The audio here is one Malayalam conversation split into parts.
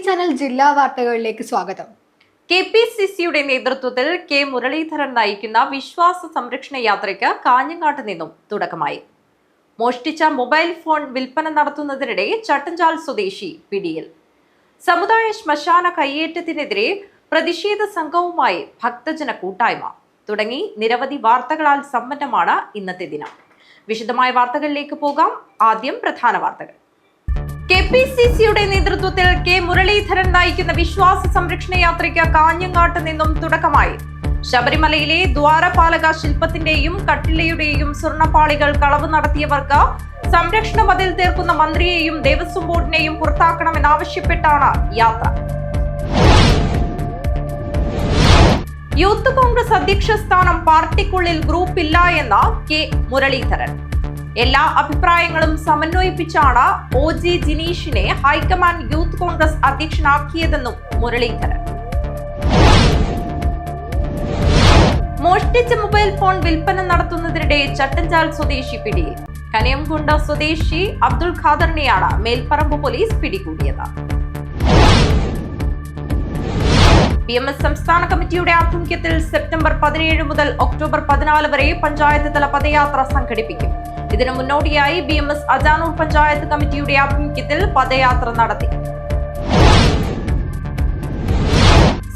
ചാനൽ ജില്ലാ വാർത്തകളിലേക്ക് സ്വാഗതം. കെപിസിസിയുടെ നേതൃത്വത്തിൽ കെ മുരളീധരൻ നയിക്കുന്ന വിശ്വാസ സംരക്ഷണ യാത്രയ്ക്ക് കാഞ്ഞങ്ങാട്ട് നിന്നും തുടക്കമായി. മോഷ്ടിച്ച മൊബൈൽ ഫോൺ വിൽപ്പന നടത്തുന്നതിനിടെ ചട്ടഞ്ചാൽ സ്വദേശി പിടിയിൽ. സമുദായ ശ്മശാന കയ്യേറ്റത്തിനെതിരെ പ്രതിഷേധ സംഘവുമായി ഭക്തജന കൂട്ടായ്മ തുടങ്ങി നിരവധി വാർത്തകളാൽ സമ്പന്നമാണ് ഇന്നത്തെ ദിനം. വിശദമായ വാർത്തകളിലേക്ക് പോകാം. ആദ്യം പ്രധാന വാർത്തകൾ. കെപിസിസിയുടെ നേതൃത്വത്തിൽ കെ മുരളീധരൻ നയിക്കുന്ന വിശ്വാസ സംരക്ഷണ യാത്രയ്ക്ക് കാഞ്ഞങ്ങാട്ട് നിന്നും തുടക്കമായി. ശബരിമലയിലെ ദ്വാരപാലക ശില്പത്തിന്റെയും കട്ടിലയുടെയും സ്വർണ്ണപ്പാളികൾ കളവ് നടത്തിയവർക്ക് സംരക്ഷണ മതിൽ തീർക്കുന്ന മന്ത്രിയെയും ദേവസ്വം ബോർഡിനെയും പുറത്താക്കണമെന്നാവശ്യപ്പെട്ടാണ് യാത്ര. യൂത്ത് കോൺഗ്രസ് അധ്യക്ഷ സ്ഥാനം പാർട്ടിക്കുള്ളിൽ ഗ്രൂപ്പില്ല എന്ന കെ മുരളീധരൻ. എല്ലാ അഭിപ്രായങ്ങളും സമന്വയിപ്പിച്ചാണ് OG ജിനീഷിനെ ഹൈക്കമാൻഡ് യൂത്ത് കോൺഗ്രസ് അധ്യക്ഷനാക്കിയതെന്നും മുരളീധരൻ. മോഷ്ടിച്ച മൊബൈൽ ഫോൺ വിൽപ്പന നടത്തുന്നതിനിടെ ചട്ടഞ്ചാൽ സ്വദേശി പിടിയിൽ. കനിയംകുണ്ട് സ്വദേശി അബ്ദുൾ ഖാദറിനെയാണ് മേൽപ്പറമ്പ് പോലീസ് പിടികൂടിയത്. PMS സംസ്ഥാന കമ്മിറ്റിയുടെ ആഭിമുഖ്യത്തിൽ സെപ്റ്റംബർ 17 മുതൽ ഒക്ടോബർ 14 വരെ പഞ്ചായത്ത് തല പദയാത്ര സംഘടിപ്പിക്കും. ഇതിനു മുന്നോടിയായി BMS അജാനൂർ പഞ്ചായത്ത് കമ്മിറ്റിയുടെ ആഭിമുഖ്യത്തിൽ പദയാത്ര നടത്തി.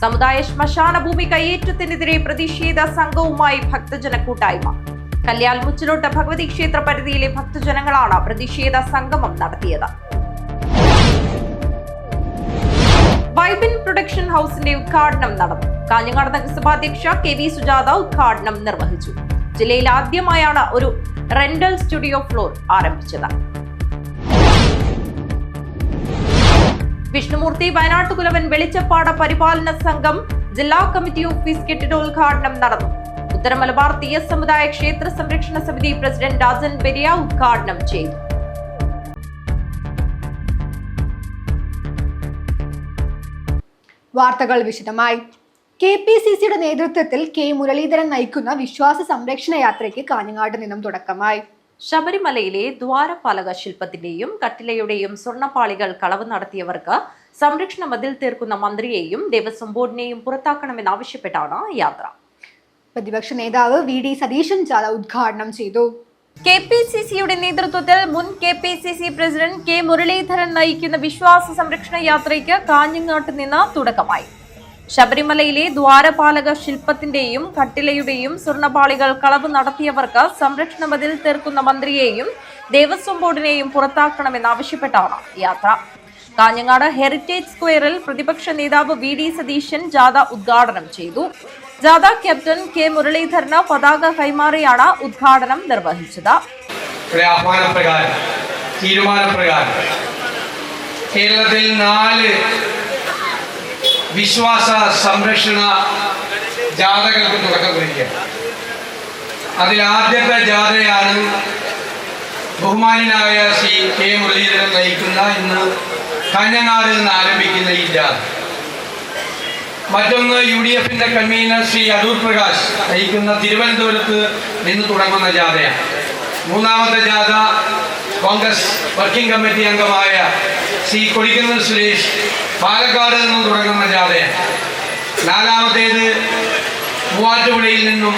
സമുദായ ശ്മശാന ഭൂമി കയ്യേറ്റത്തിനെതിരെ പ്രതിഷേധ സംഘവുമായി ഭക്തജന കൂട്ടായ്മ. കല്യാൽ മുച്ചിലോട്ട് ഭഗവതി ക്ഷേത്ര പരിധിയിലെ ഭക്തജനങ്ങളാണ് പ്രതിഷേധ സംഗമം നടത്തിയത്. വൈബിൻ പ്രൊഡക്ഷൻ ഹൗസിന്റെ ഉദ്ഘാടനം നടന്നു. കാഞ്ഞങ്ങാട് നഗരസഭാ അധ്യക്ഷ KV സുജാത ഉദ്ഘാടനം നിർവഹിച്ചു. ജില്ലയിൽ ആദ്യമായാണ് ഒരു റെന്റൽ സ്റ്റുഡിയോ ഫ്ലോർ ആരംഭിച്ചത്. വിഷ്ണുമൂർത്തി വയനാട്ടുകുലവൻ വെളിച്ചപ്പാട പരിപാലന സംഘം ജില്ലാ കമ്മിറ്റി ഓഫീസ് കെട്ടിടോദ്ഘാടനം നടന്നു. ഉത്തര മലബാർ തീയ സമുദായ ക്ഷേത്ര സംരക്ഷണ സമിതി പ്രസിഡന്റ് രാജൻ പെരിയ ഉദ്ഘാടനം ചെയ്തു. വാർത്തകൾ വിശദമായി. KPCCയുടെ നേതൃത്വത്തിൽ കെ മുരളീധരൻ നയിക്കുന്ന വിശ്വാസ സംരക്ഷണ യാത്രയ്ക്ക് കാഞ്ഞങ്ങാട്ട് നിന്നും തുടക്കമായി. ശബരിമലയിലെ ദ്വാരപാലക ശില്പത്തിന്റെയും കട്ടിലയുടെയും സ്വർണ്ണപ്പാളികൾ കളവ് നടത്തിയവർക്ക് സംരക്ഷണ മതിൽ തീർക്കുന്ന മന്ത്രിയെയും ദേവസ്വം ബോർഡിനെയും പുറത്താക്കണമെന്നാവശ്യപ്പെട്ടാണ് യാത്ര. പ്രതിപക്ഷ നേതാവ് VD സതീശൻ ജാഥ ഉദ്ഘാടനം ചെയ്തു. KPCCയുടെ നേതൃത്വത്തിൽ മുൻ KPCC പ്രസിഡന്റ് കെ മുരളീധരൻ നയിക്കുന്ന വിശ്വാസ സംരക്ഷണ യാത്രയ്ക്ക് കാഞ്ഞങ്ങാട്ട് നിന്ന് തുടക്കമായി. ശബരിമലയിലെ ദ്വാരപാലക ശില്പത്തിന്റെയും കട്ടിലയുടെയും സ്വർണ്ണപ്പാളികൾ കളവ് നടത്തിയവർക്ക് സംരക്ഷണ മതിൽ തീർക്കുന്ന മന്ത്രിയെയും ദേവസ്വം ബോർഡിനെയും പുറത്താക്കണമെന്നാവശ്യപ്പെട്ടാണ് യാത്ര. കാഞ്ഞങ്ങാട് ഹെറിറ്റേജ് സ്ക്വയറിൽ പ്രതിപക്ഷ നേതാവ് VD സതീശൻ ജാഥ ഉദ്ഘാടനം ചെയ്തു. ജാഥ ക്യാപ്റ്റൻ കെ മുരളീധരന് പതാക കൈമാറിയാണ് ഉദ്ഘാടനം നിർവഹിച്ചത്. തീരുമാനപ്രകാരം കേരളത്തിൽ 4 വിശ്വാസ സംരക്ഷണ ജാഥകൾക്ക് തുടക്കം കുറിക്കുക. അതിൽ ആദ്യത്തെ ജാഥയാണ് ബഹുമാനായ ശ്രീ കെ മുരളീധരൻ നയിക്കുന്ന ഇന്ന് കാഞ്ഞങ്ങാട് നിന്ന് ആരംഭിക്കുന്ന ഈ ജാഥ. മറ്റൊന്ന് UDFന്റെ കൺവീനർ ശ്രീ അടൂർ പ്രകാശ് നയിക്കുന്ന തിരുവനന്തപുരത്ത് നിന്ന് തുടങ്ങുന്ന ജാഥയാണ്. മൂന്നാമത്തെ ജാഥ കോൺഗ്രസ് വർക്കിംഗ് കമ്മിറ്റി അംഗമായ ശ്രീ കൊടിക്കുന്നിൽ സുരേഷ് പാലക്കാട് നിന്നും തുടങ്ങുന്ന ജാഥയാണ്. നാലാമത്തേത് മൂവാറ്റുപുഴയിൽ നിന്നും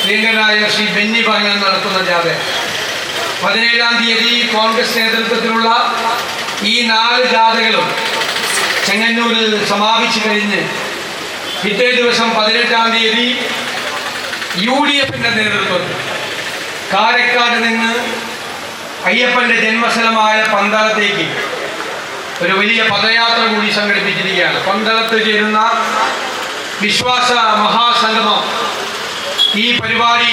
പ്രിയങ്കരായ ശ്രീ ബെന്നി ബഹനം നടത്തുന്ന ജാഥ. 17-ാം തീയതി കോൺഗ്രസ് നേതൃത്വത്തിലുള്ള ഈ 4 ജാഥകളും ചെങ്ങന്നൂരിൽ സമാപിച്ചു കഴിഞ്ഞ് പിറ്റേ ദിവസം 18-ാം തീയതി UDFന്റെ നേതൃത്വത്തിൽ കാരക്കാട് നിന്ന് അയ്യപ്പന്റെ ജന്മസ്ഥലമായ പന്തളത്തേക്ക് ഒരു വലിയ പദയാത്ര കൂടി സംഘടിപ്പിച്ചിരിക്കുകയാണ്. പന്തളത്ത് ചേരുന്ന വിശ്വാസ മഹാസംഗമം ഈ പരിപാടി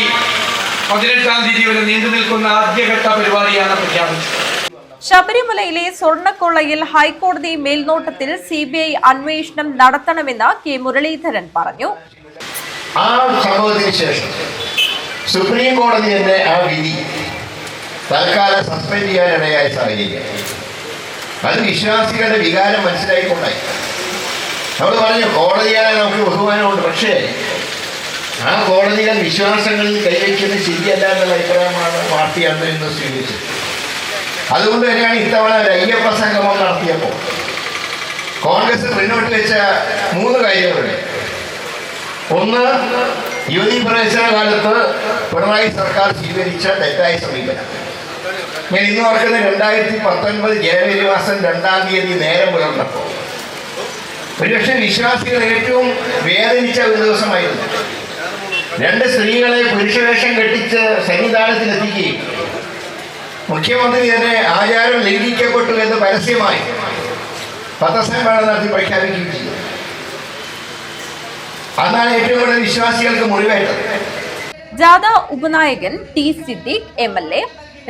18-ാം തീയതി വരെ നീണ്ടു നിൽക്കുന്ന ആദ്യഘട്ട പരിപാടിയാണ് പ്രഖ്യാപിച്ചത്. ശബരിമലയിലെ സ്വർണ്ണക്കൊള്ളയിൽ ഹൈക്കോടതി മേൽനോട്ടത്തിൽ CBI അന്വേഷണം നടത്തണമെന്ന് കെ മുരളീധരൻ പറഞ്ഞു. ആ സംഭവത്തിന് ശേഷം സുപ്രീം കോടതി തന്നെ ആ വിധി തൽക്കാലം സസ്പെൻഡ് ചെയ്യാനിടയായ സാഹചര്യം അത് വിശ്വാസികളുടെ വികാരം മനസ്സിലായിക്കൊണ്ടായി. നമ്മൾ പറഞ്ഞു കോടതിയാണ് നമുക്ക് ബഹുമാനമുണ്ട്, പക്ഷേ ആ കോടതികൾ വിശ്വാസങ്ങളിൽ കൈവയ്ക്കുന്നത് ശരിയല്ല എന്നുള്ള അഭിപ്രായമാണ് പാർട്ടി അന്ന് ഇന്ന് സ്വീകരിച്ചത്. അതുകൊണ്ട് തന്നെയാണ് ഇത്തവണ ഒരു അയ്യപ്പ സംഗമം നടത്തിയപ്പോൾ കോൺഗ്രസ് മുന്നോട്ട് വെച്ച 3 കാര്യങ്ങളുണ്ട്. ഒന്ന്, യുവതീ പ്രവേശന കാലത്ത് പിണറായി സർക്കാർ സ്വീകരിച്ച തെറ്റായ സമീപനം. ഞാൻ ഇന്ന് ഓർക്കുന്ന 2019 ജനുവരി മാസം 2-ാം തീയതി നേരം പുലർന്നപ്പോൾ ഒരുപക്ഷെ വിശ്വാസികൾ ഏറ്റവും വേദനിച്ച ഒരു ദിവസമായിരുന്നു. 2 സ്ത്രീകളെ പുരുഷവേഷം കെട്ടിച്ച് സന്നിധാനത്തിലെത്തിക്കുകയും മുഖ്യമന്ത്രി തന്നെ ആചാരം ലംഘിക്കപ്പെട്ടു എന്ന് പരസ്യമായി പത്രസമ്മേളനം നടത്തി പ്രഖ്യാപിക്കുകയും ചെയ്തു. അതാണ് ഏറ്റവും കൂടുതൽ വിശ്വാസികൾക്ക് മുറിവേറ്റത്. ജാഥ ഉപനായകൻ T Siddique MLA,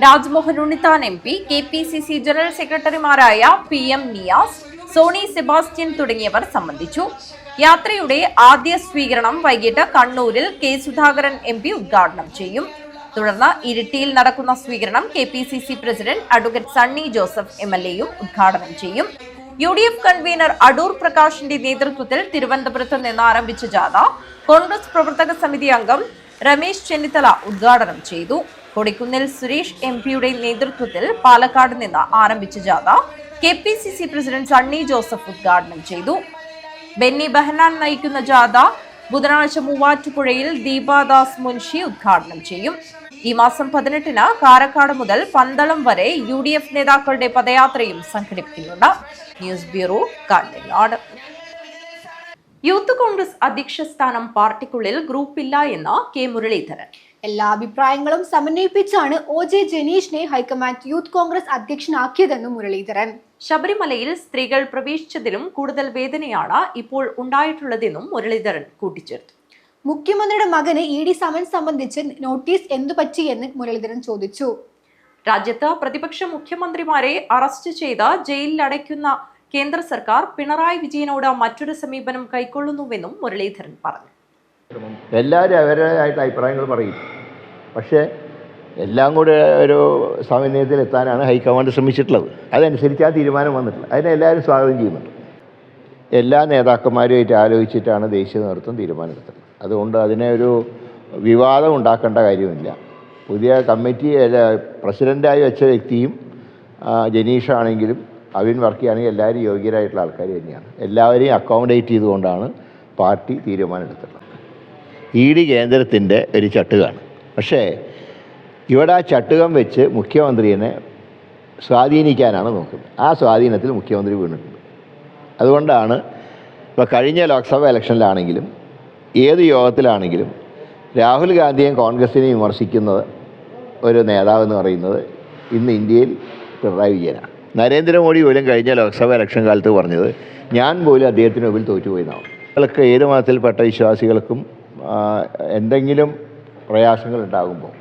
Rajmohan Unnithan MP, KPCC general സെക്രട്ടറിമാരായ PM നിയാസ്, സോണി സെബാസ്റ്റ്യൻ തുടങ്ങിയവർ സംബന്ധിച്ചു. യാത്രയുടെ ആദ്യ സ്വീകരണം വൈകിട്ട് കണ്ണൂരിൽ K സുധാകരൻ MP ഉദ്ഘാടനം ചെയ്യും. തുടർന്ന് ഇരിട്ടിയിൽ നടക്കുന്ന സ്വീകരണം KPCC president advocate Sunny Joseph MLAയും ഉദ്ഘാടനം ചെയ്യും. UDF കൺവീനർ അടൂർ പ്രകാശിന്റെ നേതൃത്വത്തിൽ തിരുവനന്തപുരത്ത് നിന്ന് ആരംഭിച്ച ജാഥ കോൺഗ്രസ് പ്രവർത്തക സമിതി അംഗം രമേശ് ചെന്നിത്തല ഉദ്ഘാടനം ചെയ്തു. കൊടിക്കുന്നിൽ സുരേഷ് MPയുടെ നേതൃത്വത്തിൽ പാലക്കാട് നിന്ന് ആരംഭിച്ച ജാഥ KPCC പ്രസിഡന്റ് സണ്ണി ജോസഫ് ഉദ്ഘാടനം ചെയ്തു. ബെന്നി ബെഹനാൻ നയിക്കുന്ന ജാഥ ബുധനാഴ്ച മൂവാറ്റുപുഴയിൽ ദീപാദാസ് മുൻഷി ഉദ്ഘാടനം ചെയ്യും. ഈ മാസം 18-ന് കാരക്കാട് മുതൽ പന്തളം വരെ UDF നേതാക്കളുടെ പദയാത്രയും സംഘടിപ്പിക്കുന്നുണ്ട്. News bureau, Kanhangad. Youth Congress അധ്യക്ഷ സ്ഥാനം പാർട്ടിക്കുള്ളിൽ ഗ്രൂപ്പില്ല എന്ന് K മുരളീധരൻ. എല്ലാ അഭിപ്രായങ്ങളും സമന്വയിപ്പിച്ചാണ് OJ ജനീഷിനെ ഹൈക്കമാൻഡ് യൂത്ത് കോൺഗ്രസ് അധ്യക്ഷനാക്കിയതെന്നും മുരളീധരൻ. ശബരിമലയിൽ സ്ത്രീകൾ പ്രവേശിച്ചതിലും കൂടുതൽ വേദനയാണ് ഇപ്പോൾ ഉണ്ടായിട്ടുള്ളതെന്നും മുരളീധരൻ കൂട്ടിച്ചേർത്തു. മുഖ്യമന്ത്രിയുടെ മകന് ED സമൻസ് സംബന്ധിച്ച് നോട്ടീസ് എന്തു പറ്റിയെന്ന് മുരളീധരൻ ചോദിച്ചു. രാജ്യത്ത് പ്രതിപക്ഷ മുഖ്യമന്ത്രിമാരെ അറസ്റ്റ് ചെയ്ത് ജയിലിൽ അടയ്ക്കുന്ന കേന്ദ്ര സർക്കാർ പിണറായി വിജയനോട് മറ്റൊരു സമീപനം കൈക്കൊള്ളുന്നുവെന്നും മുരളീധരൻ പറഞ്ഞു. എല്ലാവരും അവരുടേതായിട്ട് അഭിപ്രായങ്ങൾ പറയും. പക്ഷേ എല്ലാം കൂടെ ഒരു സമന്വയത്തിലെത്താനാണ് ഹൈക്കമാൻഡ് ശ്രമിച്ചിട്ടുള്ളത്. അതനുസരിച്ച് ആ തീരുമാനം വന്നിട്ടുള്ളത്. അതിനെ എല്ലാവരും സ്വാഗതം ചെയ്യുന്നുണ്ട്. എല്ലാ നേതാക്കന്മാരുമായിട്ട് ആലോചിച്ചിട്ടാണ് ദേശീയ നേതൃത്വം തീരുമാനമെടുത്തത്. അതുകൊണ്ട് അതിനെ ഒരു വിവാദം ഉണ്ടാക്കേണ്ട കാര്യമില്ല. പുതിയ കമ്മിറ്റി പ്രസിഡൻ്റായി വെച്ച വ്യക്തിയും ജനീഷാണെങ്കിലും അവിൻ വർക്കിയാണെങ്കിൽ എല്ലാവരും യോഗ്യരായിട്ടുള്ള ആൾക്കാർ തന്നെയാണ്. എല്ലാവരെയും അക്കോമഡേറ്റ് ചെയ്തുകൊണ്ടാണ് പാർട്ടി തീരുമാനമെടുത്തിട്ടുള്ളത്. ED കേന്ദ്രത്തിൻ്റെ ഒരു ചട്ടുകമാണ്. പക്ഷേ ഇവിടെ ആ ചട്ടുകം വെച്ച് മുഖ്യമന്ത്രിയെ സ്വാധീനിക്കാനാണ് നോക്കുന്നത്. ആ സ്വാധീനത്തിൽ മുഖ്യമന്ത്രി വീണിട്ടുണ്ട്. അതുകൊണ്ടാണ് ഇപ്പോൾ കഴിഞ്ഞ ലോക്സഭ ഇലക്ഷനിലാണെങ്കിലും ഏത് യോഗത്തിലാണെങ്കിലും രാഹുൽ ഗാന്ധിയെയും കോൺഗ്രസിനെയും വിമർശിക്കുന്നത് ഒരു നേതാവെന്ന് പറയുന്നത് ഇന്ന് ഇന്ത്യയിൽ പിണറായി വിജയനാണ്. നരേന്ദ്രമോദി പോലും കഴിഞ്ഞ ലോക്സഭ ഇലക്ഷൻ കാലത്ത് പറഞ്ഞത് ഞാൻ പോലും അദ്ദേഹത്തിന് മുമ്പിൽ തോറ്റുപോയെന്നാണ്. അവർക്ക് ഏത് മതത്തിൽപ്പെട്ട വിശ്വാസികൾക്കും എന്തെങ്കിലും പ്രയാസങ്ങൾ ഉണ്ടാകുമ്പോൾ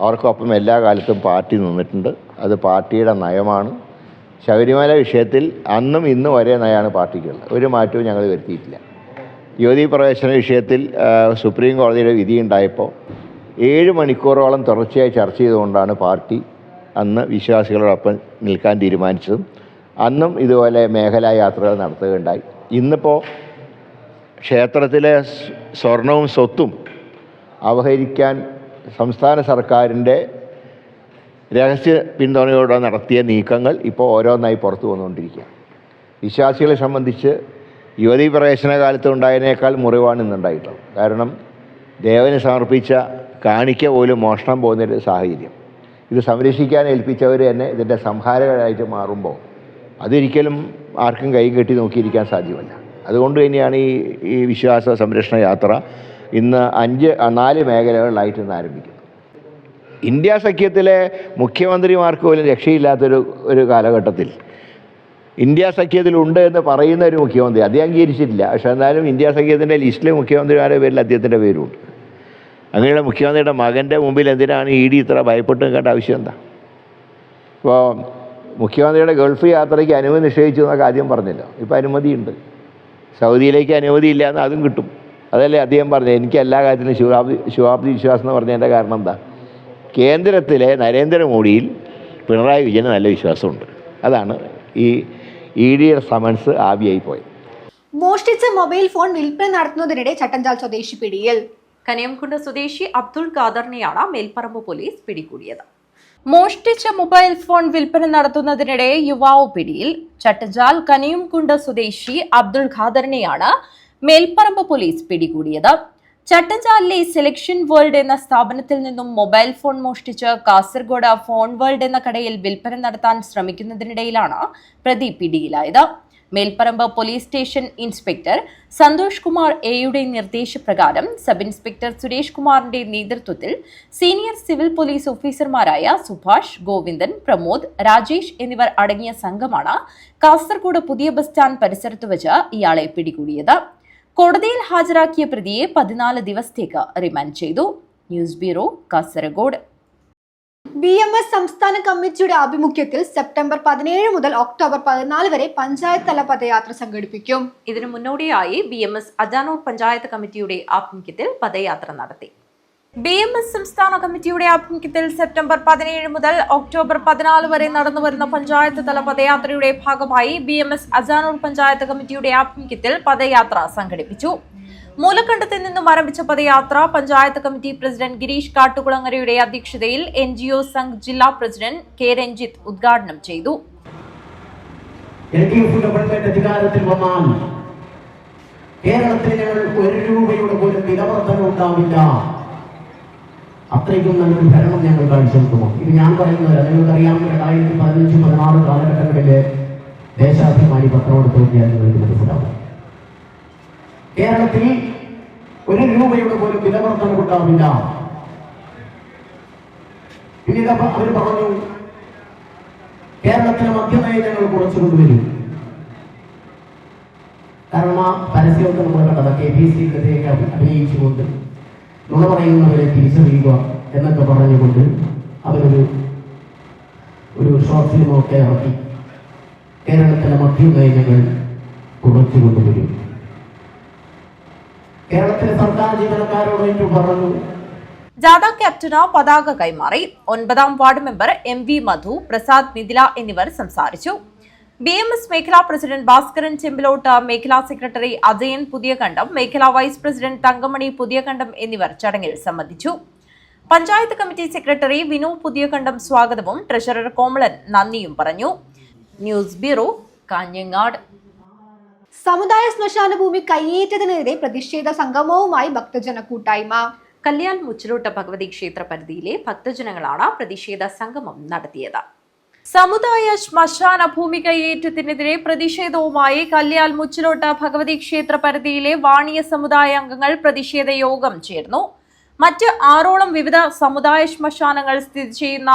അവർക്കൊപ്പം എല്ലാ കാലത്തും പാർട്ടി നിന്നിട്ടുണ്ട്. അത് പാർട്ടിയുടെ നയമാണ്. ശബരിമല വിഷയത്തിൽ അന്നും ഇന്നും ഒരേ നയമാണ് പാർട്ടിക്കുള്ളത്. ഒരു മാറ്റവും ഞങ്ങൾ വരുത്തിയിട്ടില്ല. യുവതീ പ്രവേശന വിഷയത്തിൽ സുപ്രീം കോടതിയുടെ വിധി ഉണ്ടായപ്പോൾ 7 മണിക്കൂറോളം തുടർച്ചയായി ചർച്ച ചെയ്തുകൊണ്ടാണ് പാർട്ടി അന്ന് വിശ്വാസികളോടൊപ്പം നിൽക്കാൻ തീരുമാനിച്ചതും അന്നും ഇതുപോലെ മേഖലാ യാത്രകൾ നടത്തുകയുണ്ടായി. ഇന്നിപ്പോൾ ക്ഷേത്രത്തിലെ സ്വർണവും സ്വത്തും അപഹരിക്കാൻ സംസ്ഥാന സർക്കാരിൻ്റെ രഹസ്യ പിന്തുണയോടെ നടത്തിയ നീക്കങ്ങൾ ഇപ്പോൾ ഓരോന്നായി പുറത്തു വന്നുകൊണ്ടിരിക്കുകയാണ്. വിശ്വാസികളെ സംബന്ധിച്ച് യുവതീ പ്രവേശന കാലത്ത് ഉണ്ടായതിനേക്കാൾ മുറിവാണ് ഇന്നുണ്ടായിട്ടുള്ളത്. കാരണം ദേവന് സമർപ്പിച്ച കാണിക്ക പോലും മോഷണം പോകുന്നൊരു സാഹചര്യം. ഇത് സംരക്ഷിക്കാൻ ഏൽപ്പിച്ചവർ തന്നെ ഇതിൻ്റെ സംഹാരകരായിട്ട് മാറുമ്പോൾ അതൊരിക്കലും ആർക്കും കൈ കെട്ടി നോക്കിയിരിക്കാൻ സാധ്യമല്ല. അതുകൊണ്ട് തന്നെയാണ് ഈ വിശ്വാസ സംരക്ഷണ യാത്ര ഇന്ന് 4 മേഖലകളിലായിട്ട് ഇന്ന് ആരംഭിക്കുന്നത്. ഇന്ത്യ സഖ്യത്തിലെ മുഖ്യമന്ത്രിമാർക്ക് പോലും രക്ഷയില്ലാത്തൊരു കാലഘട്ടത്തിൽ ഇന്ത്യ സഖ്യത്തിലുണ്ട് എന്ന് പറയുന്ന ഒരു മുഖ്യമന്ത്രി അദ്ദേഹം അംഗീകരിച്ചിട്ടില്ല. പക്ഷെ എന്നാലും ഇന്ത്യ സഖ്യത്തിൻ്റെ ലിസ്റ്റിലെ മുഖ്യമന്ത്രിമാരുടെ പേരിൽ അദ്ദേഹത്തിൻ്റെ പേരുണ്ട്. അങ്ങനെയുള്ള മുഖ്യമന്ത്രിയുടെ മകൻ്റെ മുമ്പിൽ എന്തിനാണ് ED ഇത്ര ഭയപ്പെട്ട് നിൽക്കേണ്ട ആവശ്യം എന്താ? ഇപ്പോൾ മുഖ്യമന്ത്രിയുടെ ഗൾഫ് യാത്രയ്ക്ക് അനുമതി നിഷേധിച്ചു എന്നൊക്കെ ആദ്യം പറഞ്ഞല്ലോ. ഇപ്പോൾ അനുമതിയുണ്ട്. സൗദിയിലേക്ക് അനുമതിയില്ല എന്ന് അതും കിട്ടും. അതല്ലേ അദ്ദേഹം പറഞ്ഞത്, എനിക്ക് എല്ലാ കാര്യത്തിലും ശുഭാപ്തി വിശ്വാസം എന്ന് പറഞ്ഞതിൻ്റെ കാരണം എന്താ? കേന്ദ്രത്തിലെ നരേന്ദ്രമോദിയിൽ പിണറായി വിജയന് നല്ല വിശ്വാസമുണ്ട്. അതാണ് ഈ EDയുടെ സമൻസ് ആവിയായി പോയത്. മോഷ്ടിച്ച മൊബൈൽ ഫോൺ വിൽപ്പന നടത്തുന്നതിനിടെ ചട്ടഞ്ചാൽ സ്വദേശി പിടിയിൽ. കനിയംകുണ്ട് സ്വദേശി അബ്ദുൾ ഖാദറിനെയാണ് മേൽപ്പറമ്പ് പോലീസ് പിടികൂടിയത്. മോഷ്ടിച്ച മൊബൈൽ ഫോൺ വിൽപ്പന നടത്തുന്നതിനിടെ യുവാവ് പിടിയിൽ. ചട്ടഞ്ചാൽ കനിയുംകുണ്ട് സ്വദേശി അബ്ദുൾ ഖാദറിനെയാണ് മേൽപ്പറമ്പ് പോലീസ് പിടികൂടിയത്. ചട്ടഞ്ചാലിലെ സെലക്ഷൻ വേൾഡ് എന്ന സ്ഥാപനത്തിൽ നിന്നും മൊബൈൽ ഫോൺ മോഷ്ടിച്ച് കാസർഗോഡ് ഫോൺ വേൾഡ് എന്ന കടയിൽ വിൽപ്പന നടത്താൻ ശ്രമിക്കുന്നതിനിടയിലാണ് പ്രതി പിടിയിലായത്. Melparamba police station inspector Santhosh Kumar എയുടെ നിർദ്ദേശപ്രകാരം സബ് ഇൻസ്പെക്ടർ സുരേഷ് കുമാറിന്റെ നേതൃത്വത്തിൽ സീനിയർ സിവിൽ പോലീസ് ഓഫീസർമാരായ സുഭാഷ്, ഗോവിന്ദൻ, പ്രമോദ്, രാജേഷ് എന്നിവർ അടങ്ങിയ സംഘമാണ് കാസർഗോഡ് പുതിയ ബസ് സ്റ്റാൻഡ് പരിസരത്ത് വെച്ച് ഇയാളെ പിടികൂടിയത്. കോടതിയിൽ ഹാജരാക്കിയ പ്രതിയെ 14 ദിവസത്തേക്ക് റിമാൻഡ് ചെയ്തു. News bureau, Kasaragod. BMS സംസ്ഥാന കമ്മിറ്റിയുടെ ആഭിമുഖ്യത്തിൽ സെപ്റ്റംബർ 17 മുതൽ ഒക്ടോബർ 14 വരെ പഞ്ചായത്ത് തല പദയാത്ര സംഘടിപ്പിക്കും. ഇതിനു മുന്നോടിയായി BMS അജാനൂർ പഞ്ചായത്ത് കമ്മിറ്റിയുടെ ആഭിമുഖ്യത്തിൽ പദയാത്ര നടത്തി. BMS സംസ്ഥാന കമ്മിറ്റിയുടെ ആഭിമുഖ്യത്തിൽ സെപ്റ്റംബർ 17 മുതൽ ഒക്ടോബർ 14 വരെ നടന്നുവരുന്ന പഞ്ചായത്ത് തല പദയാത്രയുടെ ഭാഗമായി BMS അജാനൂർ പഞ്ചായത്ത് കമ്മിറ്റിയുടെ ആഭിമുഖ്യത്തിൽ പദയാത്ര സംഘടിപ്പിച്ചു. മൂലക്കണ്ടത്തിൽ നിന്നും ആരംഭിച്ച പദയാത്ര പഞ്ചായത്ത് കമ്മിറ്റി പ്രസിഡന്റ് ഗിരീഷ് കാട്ടുകുളങ്ങരയുടെ അധ്യക്ഷതയിൽ NGO സംഘ് ജില്ലാ പ്രസിഡന്റ് K രഞ്ജിത്ത് ഉദ്ഘാടനം ചെയ്തു. അധികാരത്തിൽ വന്നാൽ കേരളത്തിൽ ഞങ്ങൾ 1 രൂപയുടെ പോലും വിലവർദ്ധന ഉണ്ടാവില്ല, അത്രയ്ക്കും നല്ലൊരു ഭരണം ഞങ്ങൾ കാഴ്ചവെക്കുമോ? ഇത് ഞാൻ പറയുന്നതല്ല, നിങ്ങൾക്കറിയാം. 2015-16 കാലഘട്ടങ്ങളിലെ ദേശാഭിമാനി പത്രമെടുത്ത് നോക്കിയാൽ നിങ്ങൾക്ക് മനസ്സിലാവും. കേരളത്തിൽ 1 രൂപയുടെ പോലും വിലവർദ്ധന ഉണ്ടാവില്ല. പിന്നീട് അവർ പറഞ്ഞു, കേരളത്തിലെ മദ്യനയം ഞങ്ങൾ കുറച്ചു കൊണ്ടുവരും. കാരണം ആ പരസ്യമൊക്കെ നമ്മൾ കണ്ടത് KPCക്കെതിരെ അഭിനയിച്ചുകൊണ്ട് നുണ പറയുന്നവരെ തിരിച്ചറിയുക എന്നൊക്കെ പറഞ്ഞുകൊണ്ട് അവരൊരു ഷോർട്ട് ഫിലിമൊക്കെ ഇറക്കി കേരളത്തിലെ മദ്യനയം ഞങ്ങൾ കുറച്ചു കൊണ്ടുവരും. കേരളത്തിലെ സർക്കാർ ജീവനക്കാരോട് പറഞ്ഞു. ജാഥ ക്യാപ്റ്റന് പതാക കൈമാറി. 9ാം വാർഡ് മെമ്പർ MV മധു, പ്രസാദ്, മിഥില എന്നിവർ സംസാരിച്ചു. BMS മേഖലാ പ്രസിഡന്റ് ഭാസ്കരൻ ചെമ്പിലോട്ട്, മേഖലാ സെക്രട്ടറി അജയൻ പുതിയകണ്ടം, മേഖലാ വൈസ് പ്രസിഡന്റ് തങ്കമണി പുതിയകണ്ടം എന്നിവർ ചടങ്ങിൽ സംബന്ധിച്ചു. പഞ്ചായത്ത് കമ്മിറ്റി സെക്രട്ടറി വിനു പുതിയകണ്ടം സ്വാഗതവും ട്രഷറർ കോമളൻ നന്ദിയും പറഞ്ഞു. News bureau, Kanhangad. സമുദായ ശ്മശാന ഭൂമി കയ്യേറ്റത്തിനെതിരെ പ്രതിഷേധ സംഗമവുമായി ഭക്തജന കൂട്ടായ്മ. കല്യാൽ മുച്ചിലോട്ട് ഭഗവതി ക്ഷേത്ര പരിധിയിലെ ഭക്തജനങ്ങളാണ് പ്രതിഷേധ സംഗമം നടത്തിയത്. സമുദായ ശ്മശാന ഭൂമി കയ്യേറ്റത്തിനെതിരെ പ്രതിഷേധവുമായി കല്യാൽ മുച്ചിലോട്ട് ഭഗവതി ക്ഷേത്ര പരിധിയിലെ വാണിയ സമുദായ അംഗങ്ങൾ പ്രതിഷേധ യോഗം ചേർന്നു. മറ്റ് 6ഓളം വിവിധ സമുദായ ശ്മശാനങ്ങൾ സ്ഥിതി ചെയ്യുന്ന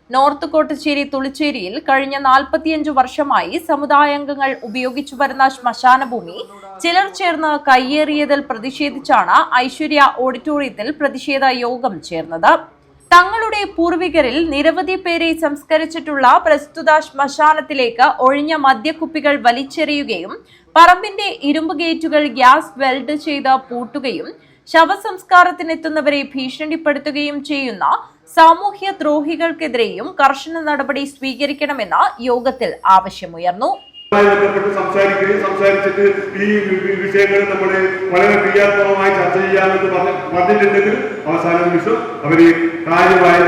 നോർത്ത് കോട്ടശ്ശേരി തുളിച്ചേരിയിൽ കഴിഞ്ഞ 45 വർഷമായി സമുദായാംഗങ്ങൾ ഉപയോഗിച്ചു വരുന്ന ശ്മശാന ഭൂമി ചിലർ ചേർന്ന് കയ്യേറിയതിൽ പ്രതിഷേധിച്ചാണ് ഐശ്വര്യ ഓഡിറ്റോറിയത്തിൽ പ്രതിഷേധ യോഗം ചേർന്നത്. തങ്ങളുടെ പൂർവികരിൽ നിരവധി പേരെ സംസ്കരിച്ചിട്ടുള്ള പ്രസ്തുത ശ്മശാനത്തിലേക്ക് ഒഴിഞ്ഞ മദ്യക്കുപ്പികൾ വലിച്ചെറിയുകയും പറമ്പിന്റെ ഇരുമ്പ് ഗേറ്റുകൾ ഗ്യാസ് വെൽഡ് ചെയ്ത് പൂട്ടുകയും ശവസംസ്കാരത്തിനെത്തുന്നവരെ ഭീഷണിപ്പെടുത്തുകയും ചെയ്യുന്ന സാമൂഹ്യ ദ്രോഹികൾക്കെതിരെയും കർശന നടപടി സ്വീകരിക്കണമെന്ന് യോഗത്തിൽ ആവശ്യമുയർന്നു. സംസാരിച്ചിട്ട് ഈ വിഷയങ്ങൾ നമ്മൾ വളരെ ക്രിയാത്മകമായി ചർച്ച ചെയ്യാമെന്ന് പറഞ്ഞിട്ടുണ്ടെങ്കിൽ അവസാന നിമിഷം അവര് കാര്യമായി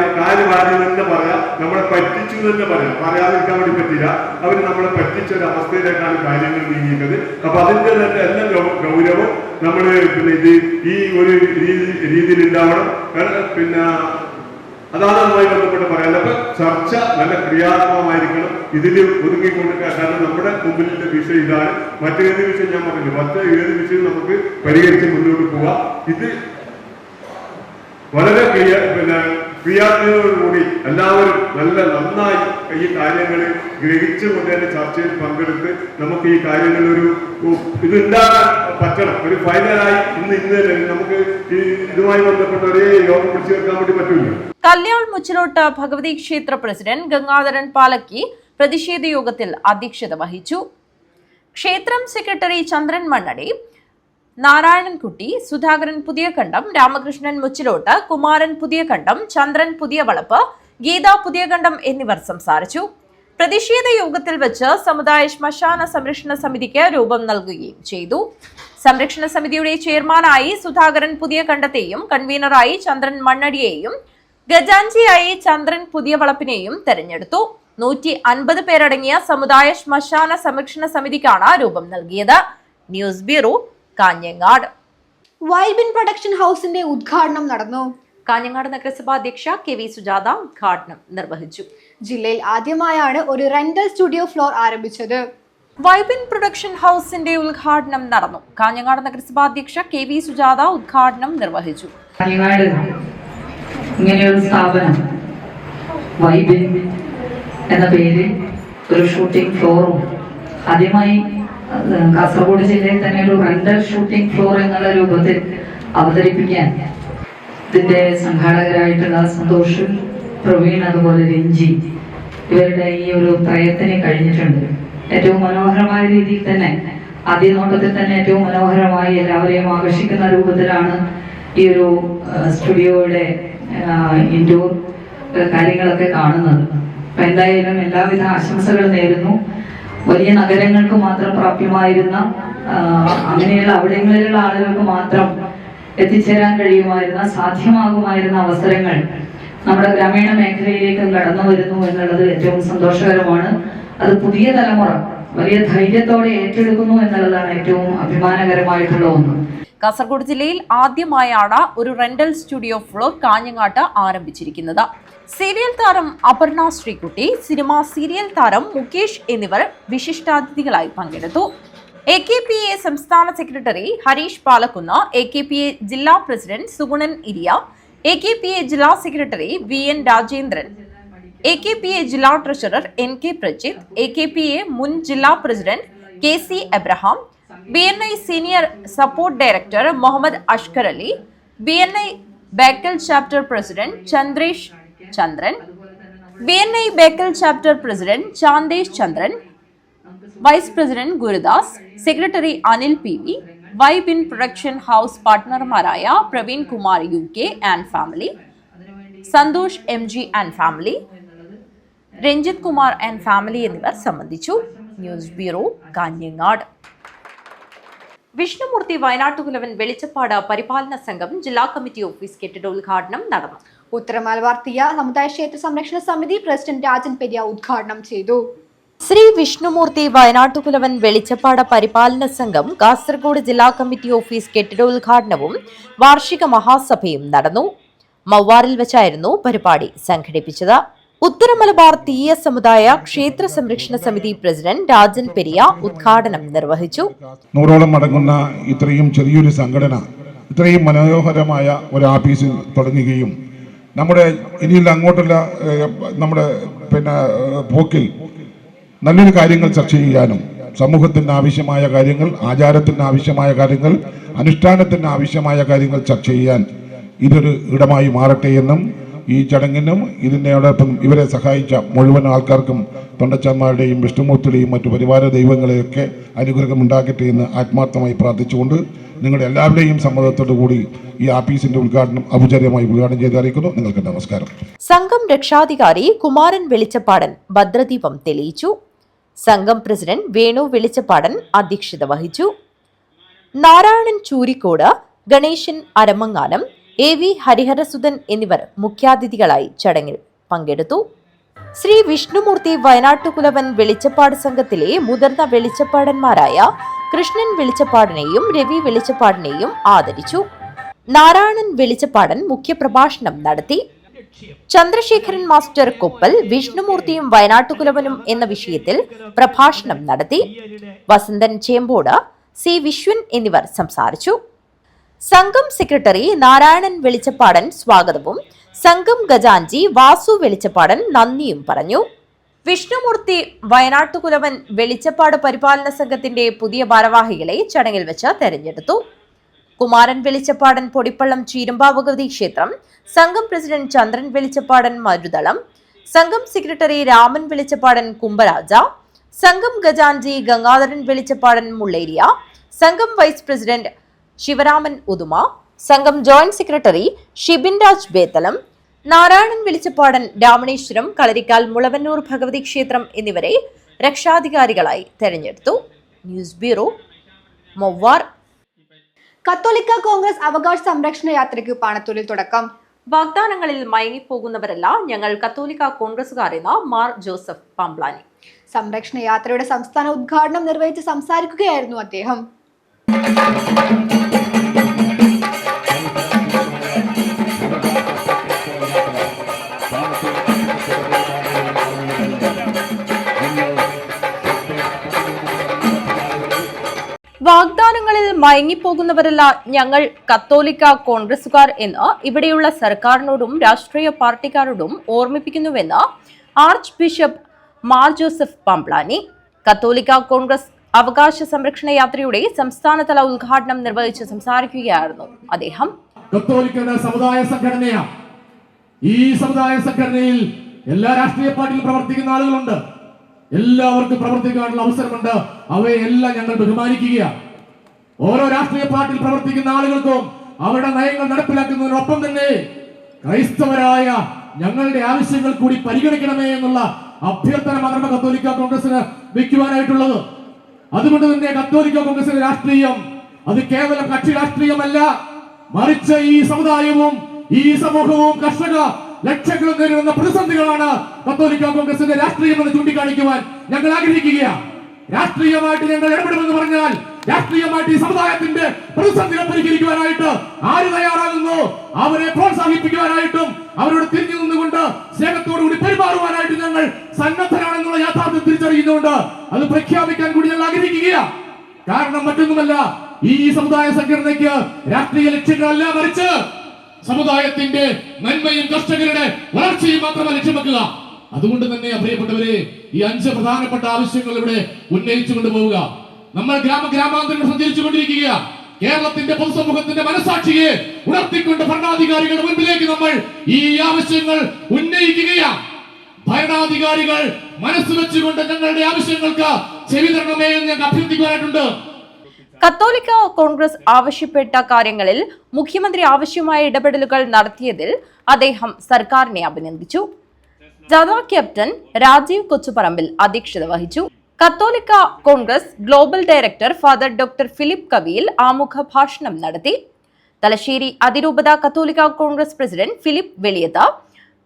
തന്നെ പറയാം, നമ്മളെ പറ്റിച്ചു തന്നെ പറയാതിരിക്കാൻ വേണ്ടി പറ്റില്ല. അവർ നമ്മളെ പറ്റിച്ച ഒരു അവസ്ഥയിലേക്കാണ് കാര്യങ്ങൾ നീങ്ങിയത്. അപ്പൊ അതിന്റെ തന്നെ എല്ലാ ഗൗരവം നമ്മൾ ഇത് ഈ ഒരു രീതിയിൽ ഉണ്ടാവണം. പിന്നെ അതാണ് അതുമായി ബന്ധപ്പെട്ട് പറയാൻ. അപ്പൊ ചർച്ച നല്ല ക്രിയാത്മകമായിരിക്കണം, ഇതിൽ ഒതുങ്ങിക്കൊടുക്കുക. കാരണം നമ്മുടെ മുമ്പിലെ വിഷയം ഇതാണ്. മറ്റേത് വിഷയം ഞാൻ പറഞ്ഞു, മറ്റേത് വിഷയം നമുക്ക് പരിഹരിച്ച് മുന്നോട്ട് പോവാം. ഇത് വളരെ ക്രിയാത്മകതയോടുകൂടി എല്ലാവരും നന്നായി ഈ കാര്യങ്ങൾ ഗ്രഹിച്ചുകൊണ്ട് തന്നെ ചർച്ചയിൽ പങ്കെടുത്ത് നമുക്ക് ഈ കാര്യങ്ങൾ ഇതുണ്ടാകാൻ പറ്റണം. ഒരു ഫൈനലായി ഇന്ന് നമുക്ക് ഇതുമായി ബന്ധപ്പെട്ട ഒരേ യോഗം പിടിച്ചു വെക്കാൻ വേണ്ടി പറ്റില്ല. കല്യാൾ മുച്ചിലോട്ട് ഭഗവതി ക്ഷേത്ര പ്രസിഡന്റ് ഗംഗാധരൻ പാലക്കി പ്രതിഷേധ യോഗത്തിൽ അധ്യക്ഷത വഹിച്ചു. ക്ഷേത്രം സെക്രട്ടറി ചന്ദ്രൻ മണ്ണടി, നാരായണൻകുട്ടി, സുധാകരൻ പുതിയകണ്ടം, രാമകൃഷ്ണൻ മുച്ചിലോട്ട്, കുമാരൻ പുതിയകണ്ടം, ചന്ദ്രൻ പുതിയവളപ്പ്, ഗീത പുതിയകണ്ടം എന്നിവർ സംസാരിച്ചു. പ്രതിഷേധ യോഗത്തിൽ വെച്ച് സമുദായ ശ്മശാന സംരക്ഷണ സമിതിക്ക് രൂപം നൽകുകയും ചെയ്തു. സംരക്ഷണ സമിതിയുടെ ചെയർമാനായി സുധാകരൻ പുതിയകണ്ടത്തെയും കൺവീനറായി ചന്ദ്രൻ മണ്ണടിയെയും ഖജാൻജിയായി ചന്ദ്രൻ പുതിയ വളപ്പിനെയും തെരഞ്ഞെടുത്തു. 150 പേരടങ്ങിയ സമുദായ ശ്മശാന സംരക്ഷണ സമിതിക്കാണ് രൂപം നൽകിയത്. News bureau, Kanhangad. Vybin production ഹൗസിന്റെ ഉദ്ഘാടനം നടന്നു. കാഞ്ഞങ്ങാട് നഗരസഭാ അധ്യക്ഷ കെ വി സുജാത ഉദ്ഘാടനം നിർവഹിച്ചു. ജില്ലയിൽ ആദ്യമായാണ് ഒരു റെന്റൽ സ്റ്റുഡിയോ ഫ്ലോർ ആരംഭിച്ചത്. വൈബിൻ പ്രൊഡക്ഷൻ ഹൗസിന്റെ ഉദ്ഘാടനം നടന്നു. കാഞ്ഞങ്ങാട് നഗരസഭാ അധ്യക്ഷ കെ വി സുജാത ഉദ്ഘാടനം നിർവഹിച്ചു. കാഞ്ഞങ്ങാട് ഇങ്ങനെയൊരു സ്ഥാപനം വൈബിൻ എന്ന പേരിൽ ഒരു ഷൂട്ടിംഗ് ഫ്ലോറും ആദ്യമായി കാസർഗോഡ് ജില്ലയിൽ തന്നെ ഒരു റെന്റൽ ഷൂട്ടിംഗ് ഫ്ലോർ എന്നുള്ള രൂപത്തിൽ അവതരിപ്പിക്കാൻ ഇതിന്റെ സംഘാടകരായിട്ടുള്ള സന്തോഷ്, പ്രവീൺ, അതുപോലെ രഞ്ജി ഇവരുടെ ഈ ഒരു പ്രയത്നം കഴിഞ്ഞിട്ടുണ്ട്. ഏറ്റവും മനോഹരമായ രീതിയിൽ തന്നെ ആദ്യ നോട്ടത്തിൽ തന്നെ ഏറ്റവും മനോഹരമായി എല്ലാവരെയും ആകർഷിക്കുന്ന രൂപത്തിലാണ് ഈ ഒരു സ്റ്റുഡിയോയുടെ ഇൻഡോർ കാര്യങ്ങളൊക്കെ കാണുന്നത്. അപ്പൊ എന്തായാലും എല്ലാവിധ ആശംസകൾ നേരുന്നു. വലിയ നഗരങ്ങൾക്ക് മാത്രം പ്രാപ്യമായിരുന്ന അങ്ങനെയുള്ള അവിടങ്ങളിലുള്ള ആളുകൾക്ക് മാത്രം എത്തിച്ചേരാൻ കഴിയുമായിരുന്ന സാധ്യമാകുമായിരുന്ന അവസരങ്ങൾ നമ്മുടെ ഗ്രാമീണ മേഖലയിലേക്ക് കടന്നു വരുന്നു എന്നുള്ളത് ഏറ്റവും സന്തോഷകരമാണ്. അത് പുതിയ തലമുറ വലിയ ധൈര്യത്തോടെ ഏറ്റെടുക്കുന്നു എന്നുള്ളതാണ് ഏറ്റവും അഭിമാനകരമായിട്ടുള്ള ഒന്ന്. കാസർഗോഡ് ജില്ലയിൽ ആദ്യമായാണ് ഒരു റെന്റൽ സ്റ്റുഡിയോ ഫ്ലോർ കാഞ്ഞങ്ങാട്ട് ആരംഭിച്ചിരിക്കുന്നത്. സീരിയൽ താരം അപർണ ശ്രീകുട്ടി, സിനിമാ സീരിയൽ താരം മുകേഷ് എന്നിവർ വിശിഷ്ടാതിഥികളായി പങ്കെടുത്തു. AKPA സംസ്ഥാന സെക്രട്ടറി ഹരീഷ് പാലക്കുന്ന്, AKPA ജില്ലാ പ്രസിഡന്റ് സുഗുണൻ ഇരിയ, AKPA ജില്ലാ സെക്രട്ടറി VN രാജേന്ദ്രൻ, AKPA ജില്ലാ ട്രഷറർ NK പ്രജിത്ത്, AKPA മുൻ ജില്ലാ president KC Abraham, BNI senior support director Muhammad Ashkar Ali, BNI Bekal chapter president Chandresh Chandran, BNI Bekal chapter president Chandesh Chandran, vice president Gurudas, secretary Anil PV, Vybin production house പാർട്ട്ണർമാരായ Praveen Kumar UK and family, Santhosh MG and family, Ranjith Kumar and family എന്നിവർ സംബന്ധിച്ചു. News bureau, Kanhangad. വിഷ്ണുമൂർത്തി വയനാട്ടുകുലവൻ വെളിച്ചപ്പാട് പരിപാലന സംഘം ജില്ലാ കമ്മിറ്റി ഓഫീസ് കെട്ടിട ഉദ്ഘാടനം നടന്നു. ഉത്തര മലബാർ തീയ സമുദായ ക്ഷേത്ര സംരക്ഷണ സമിതി പ്രസിഡന്റ് രാജൻ പെരിയ ഉദ്ഘാടനം ചെയ്തു. ശ്രീ വിഷ്ണുമൂർത്തി വയനാട്ടുകുലവൻ വെളിച്ചപ്പാട് പരിപാലന സംഘം കാസർഗോഡ് ജില്ലാ കമ്മിറ്റി ഓഫീസ് കെട്ടിട ഉദ്ഘാടനവും വാർഷിക മഹാസഭയും നടന്നു. മൗവാറിൽ വെച്ചായിരുന്നു പരിപാടി സംഘടിപ്പിച്ചത്. ഉത്തര മലബാർ തീയ സമുദായ ക്ഷേത്ര സംരക്ഷണ സമിതി പ്രസിഡന്റ് രാജൻ പെരിയ ഉദ്ഘാടനം നിർവഹിച്ചു. 100ഓളം അടങ്ങുന്ന ഇത്രയും ചെറിയൊരു സംഘടന ഇത്രയും മനോഹരമായ ഒരു ആഫീസ് തുടങ്ങുകയും നമ്മുടെ ഇനിയുള്ള അങ്ങോട്ടുള്ള നമ്മുടെ പോക്കിൽ നല്ലൊരു കാര്യങ്ങൾ ചർച്ച ചെയ്യാനും സമൂഹത്തിന് ആവശ്യമായ കാര്യങ്ങൾ, ആചാരത്തിന് ആവശ്യമായ കാര്യങ്ങൾ, അനുഷ്ഠാനത്തിന് ആവശ്യമായ കാര്യങ്ങൾ ചർച്ച ചെയ്യാൻ ഇതൊരു ഇടമായി മാറട്ടെ എന്നും ഈ ചടങ്ങിനും ഇതിനോടൊപ്പം ഇവരെ സഹായിച്ച മുഴുവൻ ആൾക്കാർക്കും തൊണ്ടച്ചന്മാരുടെയും വിഷ്ണുമൂർത്തിയുടെയും മറ്റു പരിവാര ദൈവങ്ങളെയൊക്കെ അനുഗ്രഹം ഉണ്ടാക്കട്ടെ എന്ന് ആത്മാർത്ഥമായി പ്രാർത്ഥിച്ചുകൊണ്ട് നിങ്ങളുടെ എല്ലാവരുടെയും സമ്മതത്തോടു കൂടി ഈ ആഫീസിന്റെ ഉദ്ഘാടനം ഔപചാരികമായി ഉദ്ഘാടനം ചെയ്ത് അറിയിക്കുന്നു. നിങ്ങൾക്ക് നമസ്കാരം. സംഘം രക്ഷാധികാരി കുമാരൻ വെളിച്ചപ്പാടൻ ഭദ്രദീപം തെളിയിച്ചു. സംഘം പ്രസിഡന്റ് വേണു വെളിച്ചപ്പാടൻ അധ്യക്ഷത വഹിച്ചു. നാരായണൻ ചൂരിക്കോട്, ഗണേശൻ അരമങ്ങാനം, AV ഹരിഹരസുധൻ എന്നിവർ മുഖ്യാതിഥികളായി ചടങ്ങിൽ പങ്കെടുത്തു. ശ്രീ വിഷ്ണുമൂർത്തി വയനാട്ടുകുലവൻ വെളിച്ചപ്പാട് സംഘത്തിലെ മുതിർന്ന വെളിച്ചപ്പാടന്മാരായ കൃഷ്ണൻ വെളിച്ചപ്പാടനെയും രവി വെളിച്ചപ്പാടനെയും ആദരിച്ചു. നാരായണൻ വെളിച്ചപ്പാടൻ മുഖ്യപ്രഭാഷണം നടത്തി. ചന്ദ്രശേഖരൻ മാസ്റ്റർ കൊപ്പൽ വിഷ്ണുമൂർത്തിയും വയനാട്ടുകുലവനും എന്ന വിഷയത്തിൽ പ്രഭാഷണം നടത്തി. വസന്തൻ ചേമ്പോട്, C വിശ്വൻ എന്നിവർ സംസാരിച്ചു. സംഘം സെക്രട്ടറി നാരായണൻ വെളിച്ചപ്പാടൻ സ്വാഗതവും സംഘം ഖജാൻജി വാസു വെളിച്ചപ്പാടൻ നന്ദിയും പറഞ്ഞു. വിഷ്ണുമൂർത്തി വയനാട്ടുകുലവൻ വെളിച്ചപ്പാട് പരിപാലന സംഘത്തിന്റെ പുതിയ ഭാരവാഹികളെ ചടങ്ങിൽ വെച്ച് തെരഞ്ഞെടുത്തു. കുമാരൻ വെളിച്ചപ്പാടൻ പൊടിപ്പള്ളം ചീരുമ്പാഭഗവതി ക്ഷേത്രം, സംഘം പ്രസിഡന്റ് ചന്ദ്രൻ വെളിച്ചപ്പാടൻ മരുതളം, സംഘം സെക്രട്ടറി രാമൻ വെളിച്ചപ്പാടൻ കുംഭരാജ, സംഘം ഖജാൻജി ഗംഗാധരൻ വെളിച്ചപ്പാടൻ മുള്ളേരിയ, സംഘം വൈസ് പ്രസിഡന്റ് ശിവരാമൻ ഉദുമ, സംഘം ജോയിന്റ് സെക്രട്ടറി ഷിബിൻ രാജ് ബേത്തലം, നാരായണൻ വെളിച്ചപ്പാടൻ രാമണേശ്വരം, കളരിക്കാൽ മുളവന്നൂർ ഭഗവതി ക്ഷേത്രം എന്നിവരെ രക്ഷാധികാരികളായി തെരഞ്ഞെടുത്തു. News bureau, Movvar. കത്തോലിക്ക കോൺഗ്രസ് അവകാശ സംരക്ഷണ യാത്രയ്ക്ക് പാണത്തൂരിൽ തുടക്കം. വാഗ്ദാനങ്ങളിൽ മയങ്ങിപ്പോകുന്നവരല്ല ഞങ്ങൾ കത്തോലിക്ക കോൺഗ്രസുകാരെന്ന് മാർ ജോസഫ് പാംബ്ലാനി. സംരക്ഷണ യാത്രയുടെ സംസ്ഥാന ഉദ്ഘാടനം നിർവഹിച്ച് സംസാരിക്കുകയായിരുന്നു അദ്ദേഹം. വാഗ്ദാനങ്ങളിൽ മയങ്ങിപ്പോകുന്നവരല്ല ഞങ്ങൾ കത്തോലിക്ക കോൺഗ്രസുകാർ എന്ന് ഇവിടെയുള്ള സർക്കാരിനോടും രാഷ്ട്രീയ പാർട്ടിക്കാരോടും ഓർമ്മിപ്പിക്കുന്നുവെന്ന് ആർച്ച് ബിഷപ്പ് മാർ ജോസഫ് പാംബ്ലാനി. കത്തോലിക്ക കോൺഗ്രസ് അവകാശ സംരക്ഷണ യാത്രയുടെ സംസ്ഥാനതല ഉദ്ഘാടനം നിർവഹിച്ച് സംസാരിക്കുകയായിരുന്നു അദ്ദേഹം. കത്തോലിക്കരുടെ സമുദായ സംഘടനയാണ്. ഈ സമുദായ സംഘടനയിൽ എല്ലാ രാഷ്ട്രീയ പാർട്ടിയിലും പ്രവർത്തിക്കുന്ന ആളുകളുണ്ട്. എല്ലാവർക്കും പ്രവർത്തിക്കാനുള്ള അവസരമുണ്ട്. അവയെല്ലാം ഞങ്ങൾ ബഹുമാനിക്കുകയാണ്. ഓരോ രാഷ്ട്രീയ പാർട്ടിയിൽ പ്രവർത്തിക്കുന്ന ആളുകൾക്കും അവരുടെ നയങ്ങൾ നടപ്പിലാക്കുന്നതിനൊപ്പം തന്നെ ക്രൈസ്തവരായ ഞങ്ങളുടെ ആവശ്യങ്ങൾ കൂടി പരിഗണിക്കണമേ എന്നുള്ള അഭ്യർത്ഥന മാത്രമേ കത്തോലിക്ക കോൺഗ്രസിന് വയ്ക്കുവാനായിട്ടുള്ളത്. അതുകൊണ്ട് തന്നെ കത്തോലിക്ക കോൺഗ്രസിന്റെ രാഷ്ട്രീയം അത് കേവലം കക്ഷി രാഷ്ട്രീയമല്ല, മറിച്ച് ഈ സമുദായവും ഈ സമൂഹവും കർഷക ലക്ഷങ്ങളും നേരിടുന്ന പ്രതിസന്ധികളാണ് കത്തോലിക്ക കോൺഗ്രസിന്റെ രാഷ്ട്രീയം എന്ന് ചൂണ്ടിക്കാണിക്കുവാൻ ഞങ്ങൾ ആഗ്രഹിക്കുകയാണ്. രാഷ്ട്രീയമായിട്ട് ഞങ്ങൾ ഇടപെടുമെന്ന് പറഞ്ഞാൽ രാഷ്ട്രീയമായിട്ട് ഈ സമുദായത്തിന്റെ പ്രതിസന്ധികൾ പരിഹരിക്കുവാനായിട്ട് ആര് തയ്യാറാകുന്നു അവരെ പ്രോത്സാഹിപ്പിക്കുവാനായിട്ടും അവരോട് തിരിഞ്ഞു നിന്നുകൊണ്ട് സ്നേഹത്തോടുകൂടി പെരുമാറുവാനായിട്ട് ഞങ്ങൾ സന്നദ്ധരാണെന്നുള്ള യാഥാർത്ഥ്യം തിരിച്ചറിയുന്നുകൊണ്ട് അത് പ്രഖ്യാപിക്കാൻ കൂടി ഞങ്ങൾ ആഗ്രഹിക്കുകയാണ്. കാരണം മറ്റൊന്നുമല്ല, ഈ സമുദായ സംഘടനയ്ക്ക് രാഷ്ട്രീയ ലക്ഷ്യങ്ങളല്ല, മറിച്ച് സമുദായത്തിന്റെ നന്മയും കർഷകരുടെ വളർച്ചയും മാത്രമല്ല ലക്ഷ്യം വെക്കുക. അതുകൊണ്ട് തന്നെ പ്രിയപ്പെട്ടവരെ, ഈ 5 പ്രധാനപ്പെട്ട ആവശ്യങ്ങൾ ഇവിടെ ഉന്നയിച്ചു കൊണ്ടുപോവുക. നമ്മൾ ഗ്രാമാന്തരങ്ങൾ സഞ്ചരിച്ചുകൊണ്ടിരിക്കുക. കേരളത്തിന്റെ പൊതുസമൂഹത്തിന്റെ മനസാക്ഷിയെ ഉണർത്തിക്കൊണ്ട് ഭരണാധികാരികളുടെ മുൻപിലേക്ക് നമ്മൾ ഈ ആവശ്യങ്ങൾ ഉന്നയിക്കുകയാണ്. ഭരണാധികാരികൾ മനസ്സ് വെച്ചുകൊണ്ട് ഞങ്ങളുടെ ആവശ്യങ്ങൾക്ക് ചെവി തരണമേ എന്ന് ഞങ്ങൾക്ക് അഭ്യർത്ഥിക്കുവാനായിട്ടുണ്ട്. കത്തോലിക്ക കോൺഗ്രസ് ആവശ്യപ്പെട്ട കാര്യങ്ങളിൽ മുഖ്യമന്ത്രി ആവശ്യമായ ഇടപെടലുകൾ നടത്തിയതിൽ അദ്ദേഹം സർക്കാരിനെ അഭിനന്ദിച്ചു. ജാഥ ക്യാപ്റ്റൻ രാജീവ് കൊച്ചുപറമ്പിൽ അധ്യക്ഷത വഹിച്ചു. കത്തോലിക്ക Congress global director father doctor Philip Kaviyil ആമുഖ ഭാഷണം നടത്തി. തലശ്ശേരി അതിരൂപത കത്തോലിക്ക കോൺഗ്രസ് പ്രസിഡന്റ് ഫിലിപ്പ് വെളിയത്ത,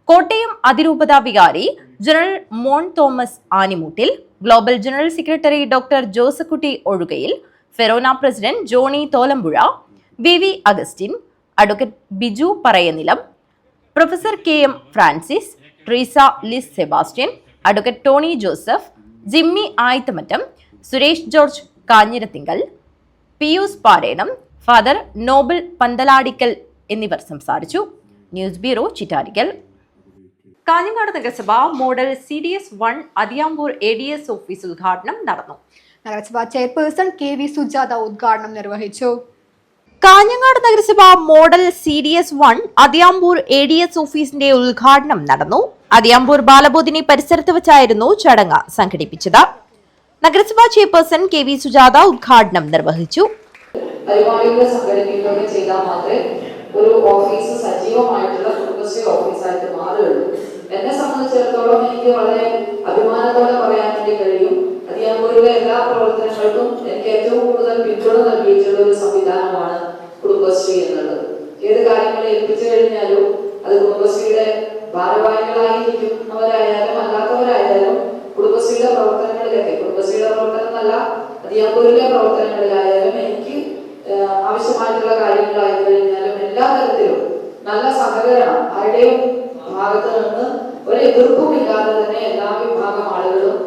കോട്ടയം അതിരൂപത വികാരി general Mon Thomas Animoottil, global general secretary doctor Josekutty Ozhukayil, ഫെറോന president Johny Tholampuzha, V Augustine, advocate Biju Parayanilam, professor KM Francis, Treesa Liz Sebastian, advocate Tony Joseph, Jimmy Ayithamattam, Suresh George Kanjirathinkal, Pius Parenam, father Noble Panthaladickal എന്നിവർ സംസാരിച്ചു. News bureau, Chittarikkal. കാഞ്ഞങ്ങാട് നഗരസഭ model CDS 1 Athiyampoor ADS office ഉദ്ഘാടനം നടന്നു. നഗരസഭാ ചെയർപേഴ്സൺ KV സുജാത ഉദ്ഘാടനം നിർവഹിച്ചു. കാഞ്ഞങ്ങാട് നഗരസഭ മോഡൽ CDS 1 അതിയാമ്പൂർ ADS ഓഫീസിന്റെ ഉദ്ഘാടനം നടന്നു. അതിയാമ്പൂർ ബാലബോധിനി പരിസരത്ത് വെച്ചായിരുന്നു ചടങ്ങ് സംഘടിപ്പിച്ചത്. നഗരസഭാ ചെയർപേഴ്സൺ KV സുജാത ഉദ്ഘാടനം നിർവഹിച്ചു. പരിപാടികൾ സംഘടിപ്പിക്കുകയൊക്കെ ചെയ്താൽ മാത്രമേ ഒരു ഓഫീസ് സജീവമായിട്ടുള്ള കുടുംബശ്രീ ഓഫീസായിട്ട് മാറുകയുള്ളൂ. എന്നെ സംബന്ധിച്ചിടത്തോളം എനിക്ക് വളരെ അഭിമാനത്തോടെ പറയാൻ വേണ്ടി കഴിയും, അതിയാമ്പൂരിലെ എല്ലാ പ്രവർത്തനങ്ങൾക്കും എനിക്ക് ഏറ്റവും കൂടുതൽ പിന്തുണ നൽകിയിട്ടുള്ള ഒരു സംവിധാനമാണ് കുടുംബശ്രീ എന്നുള്ളത്. ഏത് കാര്യങ്ങൾ ഏൽപ്പിച്ചു കഴിഞ്ഞാലും അത് കുടുംബശ്രീയുടെ ഭാരവാഹികളായിരിക്കുന്നവരായാലും അല്ലാത്തവരായാലും കുടുംബശ്രീയുടെ പ്രവർത്തനങ്ങളിലൊക്കെ, കുടുംബശ്രീയുടെ പ്രവർത്തനം എന്നല്ല അതിയാമ്പൂരിലെ പ്രവർത്തനങ്ങളിലായാലും എനിക്ക് ആവശ്യമായിട്ടുള്ള കാര്യങ്ങളായി കഴിഞ്ഞാലും എല്ലാ തരത്തിലും നല്ല സഹകരണം ആരുടെയും ഭാഗത്ത് നിന്ന് ഒരു എതിർപ്പും ഇല്ലാതെ തന്നെ എല്ലാ വിഭാഗം ആളുകളും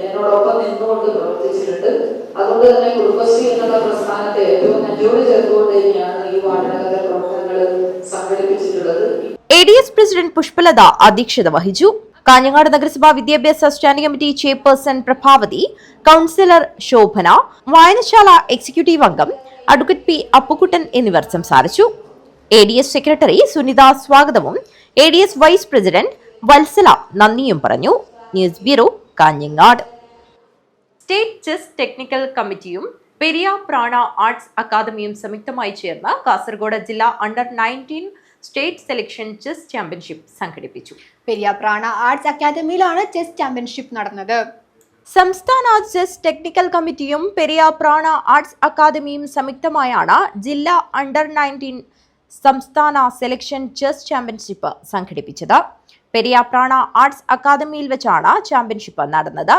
എന്നോടൊപ്പം നിന്നുകൊണ്ട് പ്രവർത്തിച്ചിട്ടുണ്ട്. അതുകൊണ്ട് തന്നെ കുടുംബശ്രീ എന്നുള്ള പ്രസ്ഥാനത്തെ ഏറ്റവും നെഞ്ചോട് ചേർത്തുകൊണ്ട് തന്നെയാണ് ഈ വാർഡനഗര പ്രവർത്തനങ്ങൾ സംഘടിപ്പിച്ചിട്ടുള്ളത്. ADS പ്രസിഡന്റ് പുഷ്പലത അധ്യക്ഷത വഹിച്ചു. കാഞ്ഞങ്ങാട് നഗരസഭ വിദ്യാഭ്യാസ standing committee chairperson Prabhavathi, councillor Shobhana, വായനശാല എക്സിക്യൂട്ടീവ് അംഗം അഡ്വക്കേറ്റ് P അപ്പുക്കുട്ടൻ എന്നിവർ സംസാരിച്ചു. ADS സെക്രട്ടറി സുനിത സ്വാഗതവും ADS വൈസ് പ്രസിഡന്റ് വത്സല നന്ദിയും പറഞ്ഞു. News bureau, Kanhangad. State chess technical കമ്മിറ്റിയും പെരിയ പ്രാണ ആർട്സ് അക്കാദമിയും സംയുക്തമായി ചേർന്ന് കാസർഗോഡ് ജില്ലാ under-19 state selection chess championship സംഘടിപ്പിച്ചു. പെരിയ പ്രാണ ആർട്സ് അക്കാദമിയിലാണ് ചെസ് ചാമ്പ്യൻഷിപ്പ് നടന്നത്. സംസ്ഥാന ചെസ് ടെക്നിക്കൽ കമ്മിറ്റിയും പെരിയ പ്രാണ ആർട്സ് അക്കാദമിയും സംയുക്തമായാണ് ജില്ലാ അണ്ടർ-19 സംസ്ഥാന സെലക്ഷൻ ചെസ് ചാമ്പ്യൻഷിപ്പ് സംഘടിപ്പിച്ചത്. പെരിയാപ്രാണ ആർട്സ് അക്കാദമിയിൽ വെച്ചാണ് ചാമ്പ്യൻഷിപ്പ് നടന്നത്.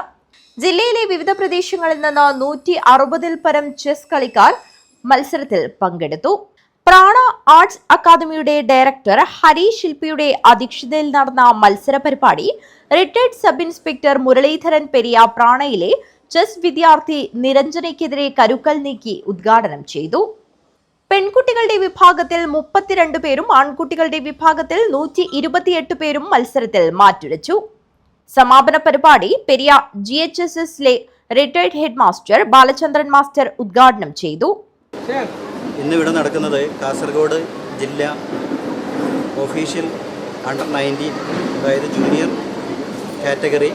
ജില്ലയിലെ വിവിധ പ്രദേശങ്ങളിൽ നിന്ന് 160-ൽ പരം ചെസ് കളിക്കാർ മത്സരത്തിൽ പങ്കെടുത്തു. പ്രാണ ആർട്സ് അക്കാദമിയുടെ ഡയറക്ടർ ഹരി ശില്പിയുടെ അധ്യക്ഷതയിൽ നടന്ന മത്സര പരിപാടി റിട്ടയർഡ് സബ് ഇൻസ്പെക്ടർ മുരളീധരൻ പെരിയാപ്രാണയിലെ ചെസ് വിദ്യാർത്ഥി നിരഞ്ജനയ്ക്കെതിരെ കരുക്കൽ നീക്കി ഉദ്ഘാടനം ചെയ്തു. പെൺകുട്ടികളുടെ വിഭാഗത്തിൽ 32 പേരും ആൺകുട്ടികളുടെ വിഭാഗത്തിൽ 128 പേരും മത്സരത്തിൽ മാറ്റുരച്ചു. സമാപന പരിപാടി പെരിയ GHSSലെ retired head master Balachandran master ഉദ്ഘാടനം ചെയ്തു. ഇന്നിവിടെ നടക്കുന്നത് കാസർഗോഡ് ജില്ല ഒഫീഷ്യൽ അണ്ടർ 19 അതായത് ജൂനിയർ കാറ്റഗറി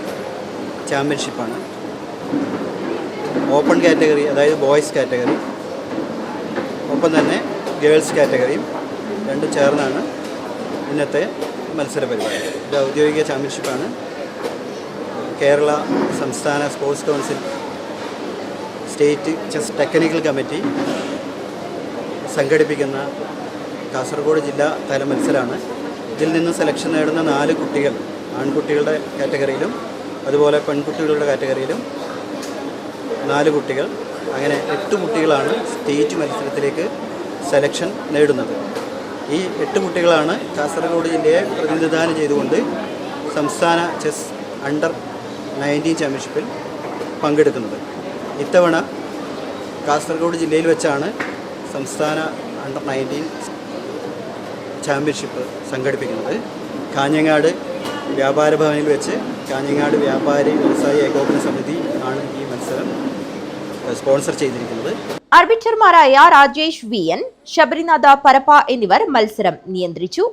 ചാമ്പ്യൻഷിപ്പാണ്. ഓപ്പൺ കാറ്റഗറി അതായത് ബോയ്സ് കാറ്റഗറി, ഒപ്പം തന്നെ ഗേൾസ് കാറ്റഗറിയും രണ്ടും ചേർന്നാണ് ഇന്നത്തെ മത്സര പരിപാടി. ഇത് ഔദ്യോഗിക ചാമ്പ്യൻഷിപ്പാണ്. കേരള സംസ്ഥാന sports council state chess technical committee സംഘടിപ്പിക്കുന്ന കാസർഗോഡ് ജില്ലാ തല മത്സരമാണ്. ഇതിൽ നിന്ന് സെലക്ഷൻ നേടുന്ന 4 കുട്ടികൾ ആൺകുട്ടികളുടെ കാറ്റഗറിയിലും അതുപോലെ പെൺകുട്ടികളുടെ കാറ്റഗറിയിലും 4 കുട്ടികൾ, അങ്ങനെ 8 കുട്ടികളാണ് സ്റ്റേറ്റ് മത്സരത്തിലേക്ക് സെലക്ഷൻ നേടുന്നത്. ഈ 8 കുട്ടികളാണ് കാസർഗോഡ് ജില്ലയെ പ്രതിനിധാനം ചെയ്തുകൊണ്ട് സംസ്ഥാന ചെസ് അണ്ടർ 19 ചാമ്പ്യൻഷിപ്പിൽ പങ്കെടുക്കുന്നത്. ഇത്തവണ കാസർഗോഡ് ജില്ലയിൽ വെച്ചാണ് സംസ്ഥാന അണ്ടർ 19 ചാമ്പ്യൻഷിപ്പ് സംഘടിപ്പിക്കുന്നത്. കാഞ്ഞങ്ങാട് വ്യാപാര ഭവനിൽ വെച്ച് കാഞ്ഞങ്ങാട് വ്യാപാരി വ്യവസായി ഏകോപന സമിതി ആണ് ഈ മത്സരം സ്പോൺസർ ചെയ്തിരിക്കുന്നത്. ആർബിറ്റർമാരായ രാജേഷ് VN, ശബരിനാഥ പരപ്പ എന്നിവർ മത്സരം നിയന്ത്രിച്ചു.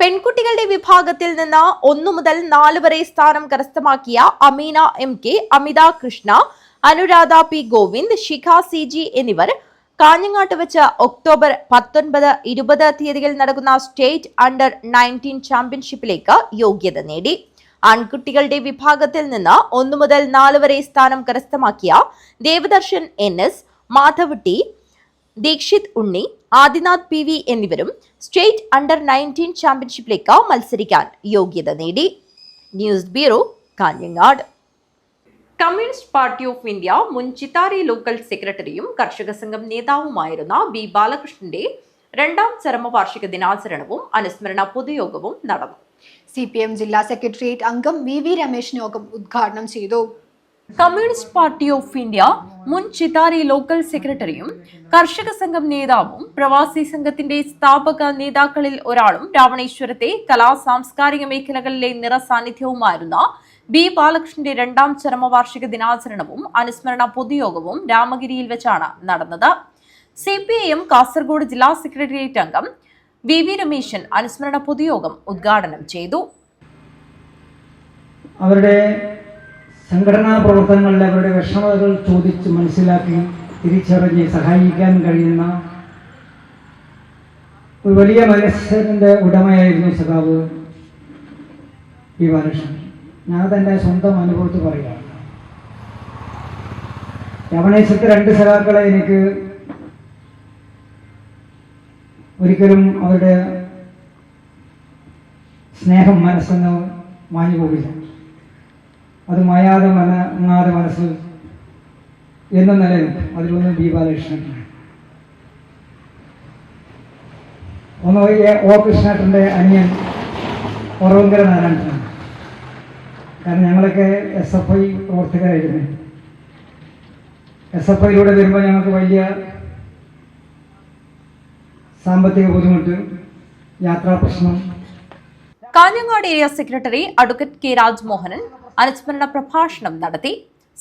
പെൺകുട്ടികളുടെ വിഭാഗത്തിൽ നിന്ന് 1 മുതൽ 4 വരെ സ്ഥാനം കരസ്ഥമാക്കിയ അമീന MK, അമിത കൃഷ്ണ, അനുരാധ P ഗോവിന്ദ്, ശിഖ CG എന്നിവർ കാഞ്ഞങ്ങാട്ട് വെച്ച് ഒക്ടോബർ 19, 20 തീയതികളിൽ നടക്കുന്ന സ്റ്റേറ്റ് അണ്ടർ 19 ചാമ്പ്യൻഷിപ്പിലേക്ക് യോഗ്യത നേടി. ആൺകുട്ടികളുടെ വിഭാഗത്തിൽ നിന്ന് 1 മുതൽ 4 വരെ സ്ഥാനം കരസ്ഥമാക്കിയ ദേവദർശൻ NS, മാധവ് T, ദീക്ഷിത് ഉണ്ണി, ആദിനാഥ് PV എന്നിവരും സ്റ്റേറ്റ് അണ്ടർ 19 ചാമ്പ്യൻഷിപ്പിലേക്ക് മത്സരിക്കാൻ യോഗ്യത നേടി. News bureau, Kanhangad. Communist party of India മുൻ ചിത്താരി ലോക്കൽ സെക്രട്ടറിയും കർഷക സംഘം നേതാവുമായിരുന്ന B ബാലകൃഷ്ണന്റെ 2ാം ചരമവാർഷിക ദിനാചരണവും അനുസ്മരണ പൊതുയോഗവും നടന്നു. CPM ജില്ലാ സെക്രട്ടേറിയറ്റ് അംഗം VV രമേശ് യോഗം ഉദ്ഘാടനം ചെയ്തു. കമ്മ്യൂണിസ്റ്റ് പാർട്ടി ഓഫ് ഇന്ത്യ മുൻ ചിത്താരി ലോക്കൽ സെക്രട്ടറിയും കർഷക സംഘം നേതാവും പ്രവാസി സംഘത്തിന്റെ സ്ഥാപക നേതാക്കളിൽ ഒരാളും രാവണേശ്വരത്തെ കലാ സാംസ്കാരിക മേഖലകളിലെ നിറസാന്നിധ്യവുമായിരുന്ന B ബാലകൃഷ്ണന്റെ 2ാം ചരമവാർഷിക ദിനാചരണവും അനുസ്മരണ പൊതുയോഗവും രാമഗിരിയിൽ വെച്ചാണ് നടന്നത്. CPIM കാസർഗോഡ് ജില്ലാ സെക്രട്ടേറിയറ്റ് അംഗം VV രമേശൻ അനുസ്മരണ പൊതുയോഗം ഉദ്ഘാടനം ചെയ്തു. അവരുടെ സംഘടനാ പ്രവർത്തനങ്ങളിൽ അവരുടെ വിഷമതകൾ ചോദിച്ച് മനസ്സിലാക്കി തിരിച്ചറിഞ്ഞ് സഹായിക്കാൻ കഴിയുന്ന ഒരു വലിയ മനസ്സിന്റെ ഉടമയായിരുന്നു സഖാവ് B ബാലകൃഷ്ണൻ. ഞാൻ തന്നെ സ്വന്തം അനുഭവത്തിൽ പറയുകയാണ്. രമണേശ്വരത്തെ 2 സഖാക്കളെ എനിക്ക് ഒരിക്കലും അവരുടെ സ്നേഹം മനസ്സെന്ന് മാഞ്ഞു പോകില്ല. അത് മായാതെ മങ്ങാതെ മനസ്സ് എന്നും നിലനിൽക്കും. അതിലൊന്ന് B ബാലകൃഷ്ണൻ. ഒന്ന് O കൃഷ്ണേട്ടൻ്റെ അനിയൻ ഒറവങ്കര നാരായണനാണ്. കാരണം ഞങ്ങളൊക്കെ SFI പ്രവർത്തകരായിരുന്നു. SFIയിലൂടെ വരുമ്പോൾ ഞങ്ങൾക്ക് വലിയ സാമ്പത്തിക ബുദ്ധിമുട്ട്, യാത്രാ പ്രശ്നം. Kanhangad area secretary advocate K Rajmohanan അനുസ്മരണ പ്രഭാഷണം നടത്തി.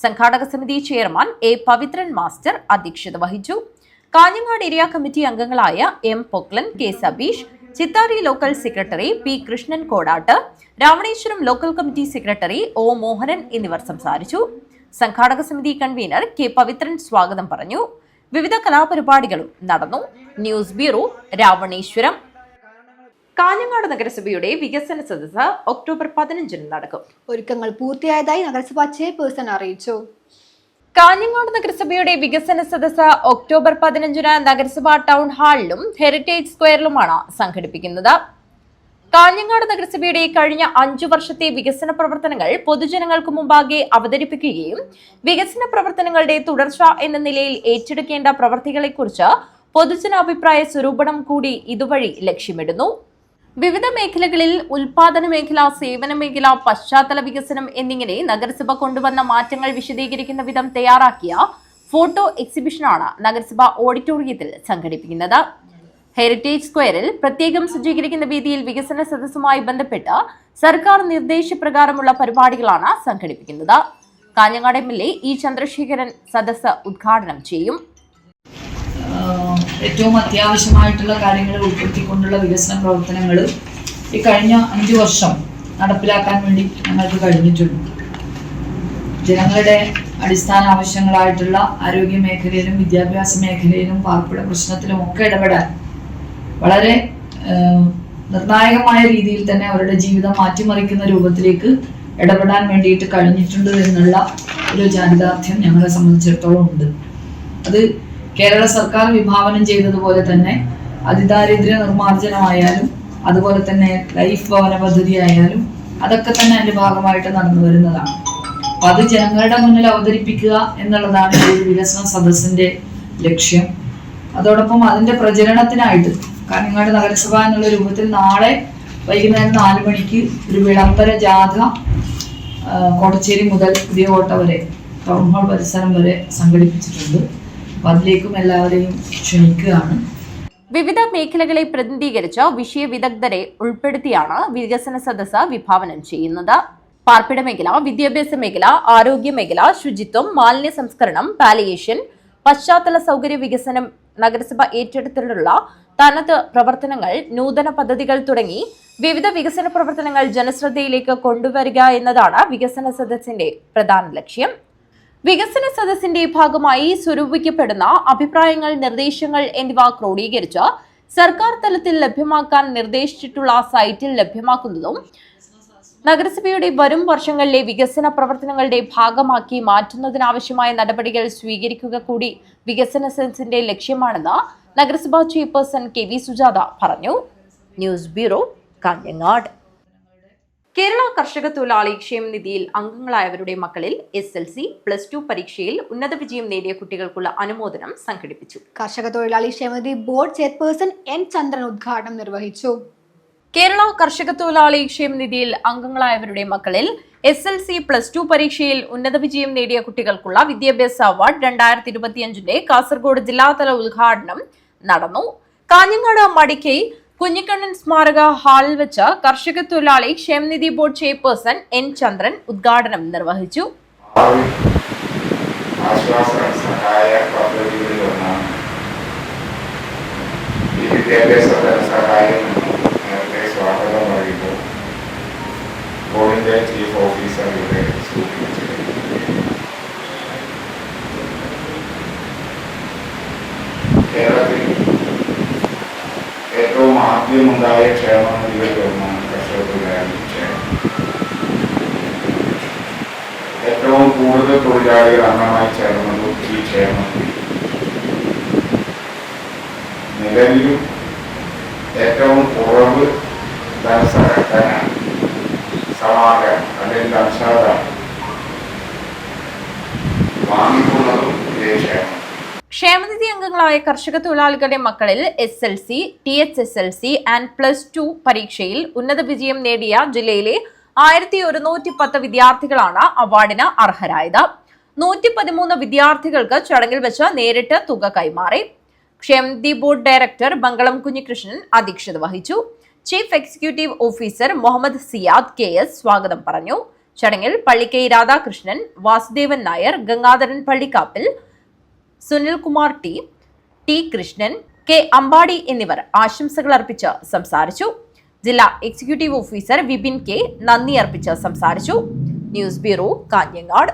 സംഘാടക സമിതി ചെയർമാൻ A പവിത്രൻ മാസ്റ്റർ അധ്യക്ഷത വഹിച്ചു. കാഞ്ഞങ്ങാട് ഏരിയ കമ്മിറ്റി അംഗങ്ങളായ M Poklan, K Sabeesh, Chittari local secretary P Krishnan Kodatt, Ravaneswaram local committee secretary O Mohanan എന്നിവർ സംസാരിച്ചു. സംഘാടക സമിതി കൺവീനർ K പവിത്രൻ സ്വാഗതം പറഞ്ഞു. വിവിധ കലാപരിപാടികളും നടന്നു. News bureau, Raveneshwaram. കാഞ്ഞങ്ങാട് നഗരസഭയുടെ വികസന സദസ്സ് ഒക്ടോബർ 15 നടക്കും. ഒരുക്കങ്ങൾ പൂർത്തിയായതായി നഗരസഭാ ചെയർപേഴ്സൺ അറിയിച്ചു. കാഞ്ഞങ്ങാട് നഗരസഭയുടെ വികസന സദസ്സ് ഒക്ടോബർ 15 നഗരസഭാ ടൗൺ ഹാളിലും ഹെറിറ്റേജ് സ്ക്വയറിലുമാണ് സംഘടിപ്പിക്കുന്നത്. കാഞ്ഞങ്ങാട് നഗരസഭയുടെ കഴിഞ്ഞ 5 വർഷത്തെ വികസന പ്രവർത്തനങ്ങൾ പൊതുജനങ്ങൾക്ക് മുമ്പാകെ അവതരിപ്പിക്കുകയും വികസന പ്രവർത്തനങ്ങളുടെ തുടർച്ച എന്ന നിലയിൽ ഏറ്റെടുക്കേണ്ട പ്രവൃത്തികളെക്കുറിച്ച് പൊതുജനാഭിപ്രായ സ്വരൂപണം കൂടി ഇതുവഴി ലക്ഷ്യമിടുന്നു. വിവിധ മേഖലകളിൽ ഉൽപാദന മേഖല, സേവന മേഖല, പശ്ചാത്തല വികസനം എന്നിങ്ങനെ നഗരസഭ കൊണ്ടുവന്ന മാറ്റങ്ങൾ വിശദീകരിക്കുന്ന വിധം തയ്യാറാക്കിയ ഫോട്ടോ എക്സിബിഷനാണ് നഗരസഭ ഓഡിറ്റോറിയത്തിൽ സംഘടിപ്പിക്കുന്നത്. ഹെറിറ്റേജ് സ്ക്വയറിൽ പ്രത്യേകം സജ്ജീകരിക്കുന്ന വേദിയിൽ വികസന സദസ്സുമായി ബന്ധപ്പെട്ട് സർക്കാർ നിർദ്ദേശപ്രകാരമുള്ള പരിപാടികളാണ് സംഘടിപ്പിക്കുന്നത്. Kanhangad MLA E. ചന്ദ്രശേഖരൻ സദസ്സ് ഉദ്ഘാടനം ചെയ്യും. ഏറ്റവും അത്യാവശ്യമായിട്ടുള്ള കാര്യങ്ങൾ ഉൾപ്പെടുത്തിക്കൊണ്ടുള്ള വികസന പ്രവർത്തനങ്ങൾ ഈ കഴിഞ്ഞ 5 വർഷം നടപ്പിലാക്കാൻ വേണ്ടി ഞങ്ങൾക്ക് കഴിഞ്ഞിട്ടുണ്ട്. ജനങ്ങളുടെ അടിസ്ഥാന ആവശ്യങ്ങളായിട്ടുള്ള ആരോഗ്യ മേഖലയിലും വിദ്യാഭ്യാസ മേഖലയിലും പാർപ്പിട പ്രശ്നത്തിലും ഒക്കെ ഇടപെടാൻ വളരെ നിർണായകമായ രീതിയിൽ തന്നെ അവരുടെ ജീവിതം മാറ്റിമറിക്കുന്ന രൂപത്തിലേക്ക് ഇടപെടാൻ വേണ്ടിയിട്ട് കഴിഞ്ഞിട്ടുണ്ട് എന്നുള്ള ഒരു ചാരിതാർത്ഥ്യം ഞങ്ങളെ സംബന്ധിച്ചിടത്തോളം ഉണ്ട്. അത് കേരള സർക്കാർ വിഭാവനം ചെയ്തതുപോലെ തന്നെ അതിദാരിദ്ര്യ നിർമ്മാർജ്ജനമായാലും അതുപോലെ തന്നെ ലൈഫ് ഭവന പദ്ധതി ആയാലും അതൊക്കെ തന്നെ അതിന്റെ ഭാഗമായിട്ട് നടന്നു വരുന്നതാണ്. അപ്പൊ അത് ജനങ്ങളുടെ മുന്നിൽ അവതരിപ്പിക്കുക എന്നുള്ളതാണ് ഈ വികസന സദസ്സിന്റെ ലക്ഷ്യം. അതോടൊപ്പം അതിന്റെ പ്രചരണത്തിനായിട്ട് കാഞ്ഞങ്ങാട് നഗരസഭ എന്നുള്ള രൂപത്തിൽ നാളെ വൈകുന്നേരം 4 മണിക്ക് ഒരു വിളംബര ജാഥ കോട്ടച്ചേരി മുതൽ പുതിയ കോട്ട വരെ ടൗൺ ഹാൾ പരിസരം വരെ സംഘടിപ്പിച്ചിട്ടുണ്ട്. അതിലേക്കും എല്ലാവരെയും ക്ഷണിക്കുകയാണ്. വിവിധ മേഖലകളെ പ്രതിനിധീകരിച്ച വിഷയ വിദഗ്ധരെ ഉൾപ്പെടുത്തിയാണ് വികസന സദസ്സ് വിഭാവനം ചെയ്യുന്നത്. പാർപ്പിട മേഖല, വിദ്യാഭ്യാസ മേഖല, ആരോഗ്യ മേഖല, ശുചിത്വം, മാലിന്യ സംസ്കരണം, പാലിയേഷൻ, പശ്ചാത്തല സൗകര്യ വികസനം, നഗരസഭ ഏറ്റെടുത്തിട്ടുള്ള തനത് പ്രവർത്തനങ്ങൾ, നൂതന പദ്ധതികൾ തുടങ്ങി വിവിധ വികസന പ്രവർത്തനങ്ങൾ ജനശ്രദ്ധയിലേക്ക് കൊണ്ടുവരിക എന്നതാണ് വികസന സദസ്സിന്റെ പ്രധാന ലക്ഷ്യം. വികസന സദസ്സിന്റെ ഭാഗമായി സ്വരൂപിക്കപ്പെടുന്ന അഭിപ്രായങ്ങൾ, നിർദ്ദേശങ്ങൾ എന്നിവ ക്രോഡീകരിച്ച് സർക്കാർ തലത്തിൽ ലഭ്യമാക്കാൻ നിർദ്ദേശിച്ചിട്ടുള്ള സൈറ്റിൽ ലഭ്യമാക്കുന്നതും നഗരസഭയുടെ വരും വർഷങ്ങളിലെ വികസന പ്രവർത്തനങ്ങളുടെ ഭാഗമാക്കി മാറ്റുന്നതിനാവശ്യമായ നടപടികൾ സ്വീകരിക്കുക കൂടി വികസന സദസ്സിന്റെ ലക്ഷ്യമാണെന്ന് നഗരസഭാ ചെയർപേഴ്സൺ KV സുജാത പറഞ്ഞു. News bureau, Kanhangad. കേരള കർഷക തൊഴിലാളി ക്ഷേമ നിധിയിൽ അംഗങ്ങളായവരുടെ മക്കളിൽ SLC, +2 പരീക്ഷയിൽ ഉന്നത വിജയം നേടിയ കുട്ടികൾക്കുള്ള അനുമോദനം സംഘടിപ്പിച്ചു. കർഷക തൊഴിലാളി ക്ഷേമനിധി ബോർഡ് ചെയർപേഴ്സൺ N. ചന്ദ്രൻ ഉദ്ഘാടനം നിർവഹിച്ചു. കേരള കർഷക തൊഴിലാളി ക്ഷേമ നിധിയിൽ അംഗങ്ങളായവരുടെ മക്കളിൽ SLC, +2 പരീക്ഷയിൽ ഉന്നത വിജയം നേടിയ കുട്ടികൾക്കുള്ള വിദ്യാഭ്യാസ അവാർഡ് 2025 കാസർഗോഡ് ജില്ലാതല ഉദ്ഘാടനം നടന്നു. കാഞ്ഞങ്ങാട് മടിക്കൈ കുഞ്ഞിക്കണ്ണൻ സ്മാരക ഹാളിൽ വെച്ച് കർഷക തൊഴിലാളി ക്ഷേമനിധി ബോർഡ് ചെയർപേഴ്സൺ N. ചന്ദ്രൻ ഉദ്ഘാടനം നിർവഹിച്ചു. ബോർഡിന്റെ ചീഫ് ഓഫീസർ ഇവിടെ സൂചിപ്പിച്ചത് കേരളത്തിൽ ഏറ്റവും ആദ്യമുണ്ടായ ക്ഷേമനിധികളിൽ ഒന്നാണ് കർഷക തൊഴിലാളി ക്ഷേമം. ഏറ്റവും കൂടുതൽ തൊഴിലാളികൾ അംഗമായി ചേർന്നതും ഈ ക്ഷേമത്തിൽ നിലവിലും ഏറ്റവും കുറവ് ധനസഹായ സമാഹരണം അല്ലെങ്കിൽ അംശാദാനം വാങ്ങിക്കുന്നതും ഇതേ ക്ഷേമം. ക്ഷേമനിധി അംഗങ്ങളായ കർഷക തൊഴിലാളികളുടെ മക്കളിൽ SLC, THSLC ആൻഡ് +2 പരീക്ഷയിൽ ഉന്നത വിജയം നേടിയ ജില്ലയിലെ 1110 വിദ്യാർത്ഥികളാണ് അവാർഡിന് അർഹരായത്. 113 വിദ്യാർത്ഥികൾക്ക് ചടങ്ങിൽ വെച്ച് നേരിട്ട് തുക കൈമാറി. ക്ഷേമനിധി ബോർഡ് ഡയറക്ടർ മംഗളം കുഞ്ഞികൃഷ്ണൻ അധ്യക്ഷത വഹിച്ചു. Chief executive officer Muhammad Siyad KS സ്വാഗതം പറഞ്ഞു. ചടങ്ങിൽ പള്ളിക്കൈ രാധാകൃഷ്ണൻ, വാസുദേവൻ നായർ, ഗംഗാധരൻ പള്ളിക്കാപ്പിൽ, സുനിൽകുമാർ T. കൃഷ്ണൻ, K. അമ്പാടി എന്നിവർ ആശംസകൾ അർപ്പിച്ച് സംസാരിച്ചു. ജില്ലാ എക്സിക്യൂട്ടീവ് ഓഫീസർ വിപിൻ K. നന്ദി അർപ്പിച്ച് സംസാരിച്ചു. News bureau, Kanhangad.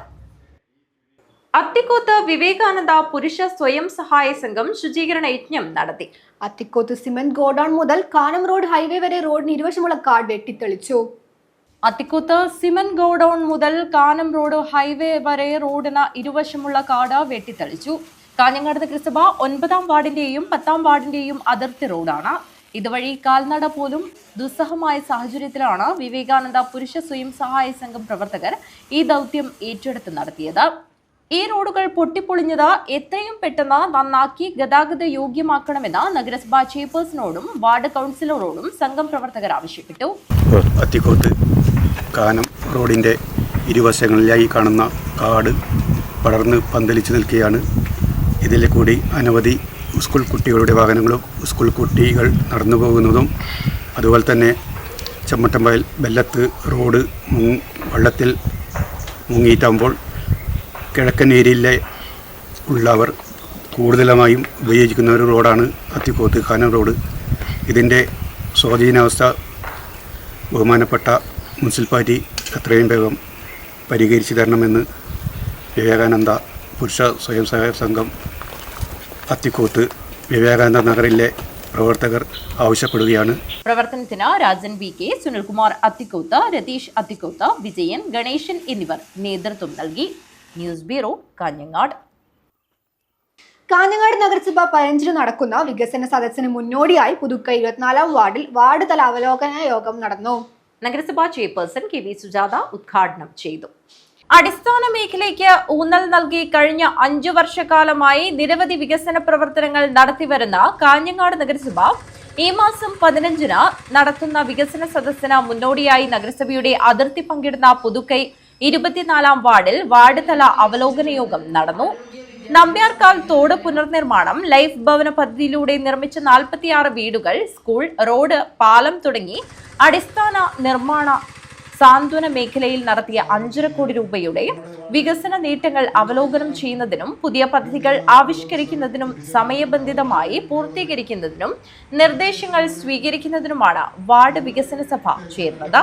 അത്തിക്കോത്ത് വിവേകാനന്ദ പുരുഷ സ്വയം സഹായ സംഘം ശുചീകരണ യജ്ഞം നടത്തി. അത്തിക്കോത്ത് സിമന്റ് ഗോഡൌൺ മുതൽ കാനം റോഡ് ഹൈവേ വരെ റോഡിന് ഇരുവശമുള്ള കാട് വെട്ടിത്തെളിച്ചു. അത്തിക്കൂത്ത് സിമന്റ് ഗോഡൌൺ മുതൽ കാനം റോഡ് ഹൈവേ വരെ റോഡിന് ഇരുവശമുള്ള കാട് വെട്ടിത്തെളിച്ചു. കാഞ്ഞങ്ങാട് നഗരസഭ 9-ാം വാർഡിന്റെയും 10-ാം വാർഡിന്റെയും അതിർത്തി റോഡാണ്. ഇതുവഴി കാൽനട പോലും ദുസ്സഹമായ സാഹചര്യത്തിലാണ് വിവേകാനന്ദ പുരുഷ സ്വയം സഹായ സംഘം പ്രവർത്തകർ ഈ ദൗത്യം ഏറ്റെടുത്ത് നടത്തിയത്. ഈ റോഡുകൾ പൊട്ടിപ്പൊളിഞ്ഞത് എത്രയും പെട്ടെന്ന് നന്നാക്കി ഗതാഗത യോഗ്യമാക്കണമെന്ന് നഗരസഭാ ചെയർപേഴ്സണോടും വാർഡ് കൗൺസിലറോടും സംഘം പ്രവർത്തകർ ആവശ്യപ്പെട്ടു. അത്തിക്കോത്ത് കാനം റോഡിൻ്റെ ഇരുവശങ്ങളിലായി കാണുന്ന കാട് പടർന്ന് പന്തലിച്ച് നിൽക്കുകയാണ്. ഇതിൽ കൂടി അനവധി സ്കൂൾ കുട്ടികളുടെ വാഹനങ്ങളും സ്കൂൾ കുട്ടികൾ നടന്നു പോകുന്നതും അതുപോലെ തന്നെ ചെമ്മട്ടംവയൽ വെല്ലത്ത് റോഡ് വെള്ളത്തിൽ മുങ്ങിയിട്ടാകുമ്പോൾ കിഴക്കൻ ഏരിയയിലെ ഉള്ളവർ കൂടുതലായും ഉപയോഗിക്കുന്ന ഒരു റോഡാണ് അത്തിക്കോത്ത് കാനം റോഡ്. ഇതിൻ്റെ സ്വാധീനാവസ്ഥ ബഹുമാനപ്പെട്ട മുനിസിപ്പാലിറ്റി എത്രയും വേഗം പരിഹരിച്ചു തരണമെന്ന് വിവേകാനന്ദ പുരുഷ സ്വയം സഹായ സംഘം അത്തിക്കോത്ത് വിവേകാനന്ദ നഗറിലെ പ്രവർത്തകർ ആവശ്യപ്പെടുകയാണ്. പ്രവർത്തനത്തിന് രാജൻ വി കെ, സുനിൽകുമാർ അത്തിക്കോത്ത്, രതീഷ് അത്തിക്കോത്ത്, വിജയൻ, ഗണേശൻ എന്നിവർ നേതൃത്വം നൽകി. News bureau, Kanhangad. കാഞ്ഞങ്ങാട് നഗരസഭ 15 നടക്കുന്ന വികസന സദസ്സിന് മുന്നോടിയായി പുതുക്കൈ 24-ാം വാർഡിൽ വാർഡ് തല അവലോകന യോഗം നടന്നു. നഗരസഭാ ചെയർപേഴ്സൺ കെ.വി. സുജാത ഉദ്ഘാടനം ചെയ്തു. അടിസ്ഥാന മേഖലയ്ക്ക് ഊന്നൽ നൽകി കഴിഞ്ഞ 5 വർഷക്കാലമായി നിരവധി വികസന പ്രവർത്തനങ്ങൾ നടത്തിവരുന്ന കാഞ്ഞങ്ങാട് നഗരസഭ ഈ മാസം 15-ന് നടത്തുന്ന വികസന സദസ്സിന് മുന്നോടിയായി നഗരസഭയുടെ അതിർത്തി പങ്കിടുന്ന പുതുക്കൈ 24-ാം വാർഡിൽ വാർഡ് തല അവലോകന യോഗം നടന്നു. നമ്പ്യാർക്കാൽ തോട് പുനർനിർമ്മാണം, ലൈഫ് ഭവന പദ്ധതിയിലൂടെ നിർമ്മിച്ച 46 വീടുകൾ, സ്കൂൾ, റോഡ്, പാലം തുടങ്ങി അടിസ്ഥാന നിർമ്മാണ സാന്ത്വന മേഖലയിൽ നടത്തിയ 5.5 കോടി രൂപയുടെ വികസന നേട്ടങ്ങൾ അവലോകനം ചെയ്യുന്നതിനും പുതിയ പദ്ധതികൾ ആവിഷ്കരിക്കുന്നതിനും സമയബന്ധിതമായി പൂർത്തീകരിക്കുന്നതിനും നിർദ്ദേശങ്ങൾ സ്വീകരിക്കുന്നതിനുമാണ് വാർഡ് വികസന സഭ ചേർന്നത്.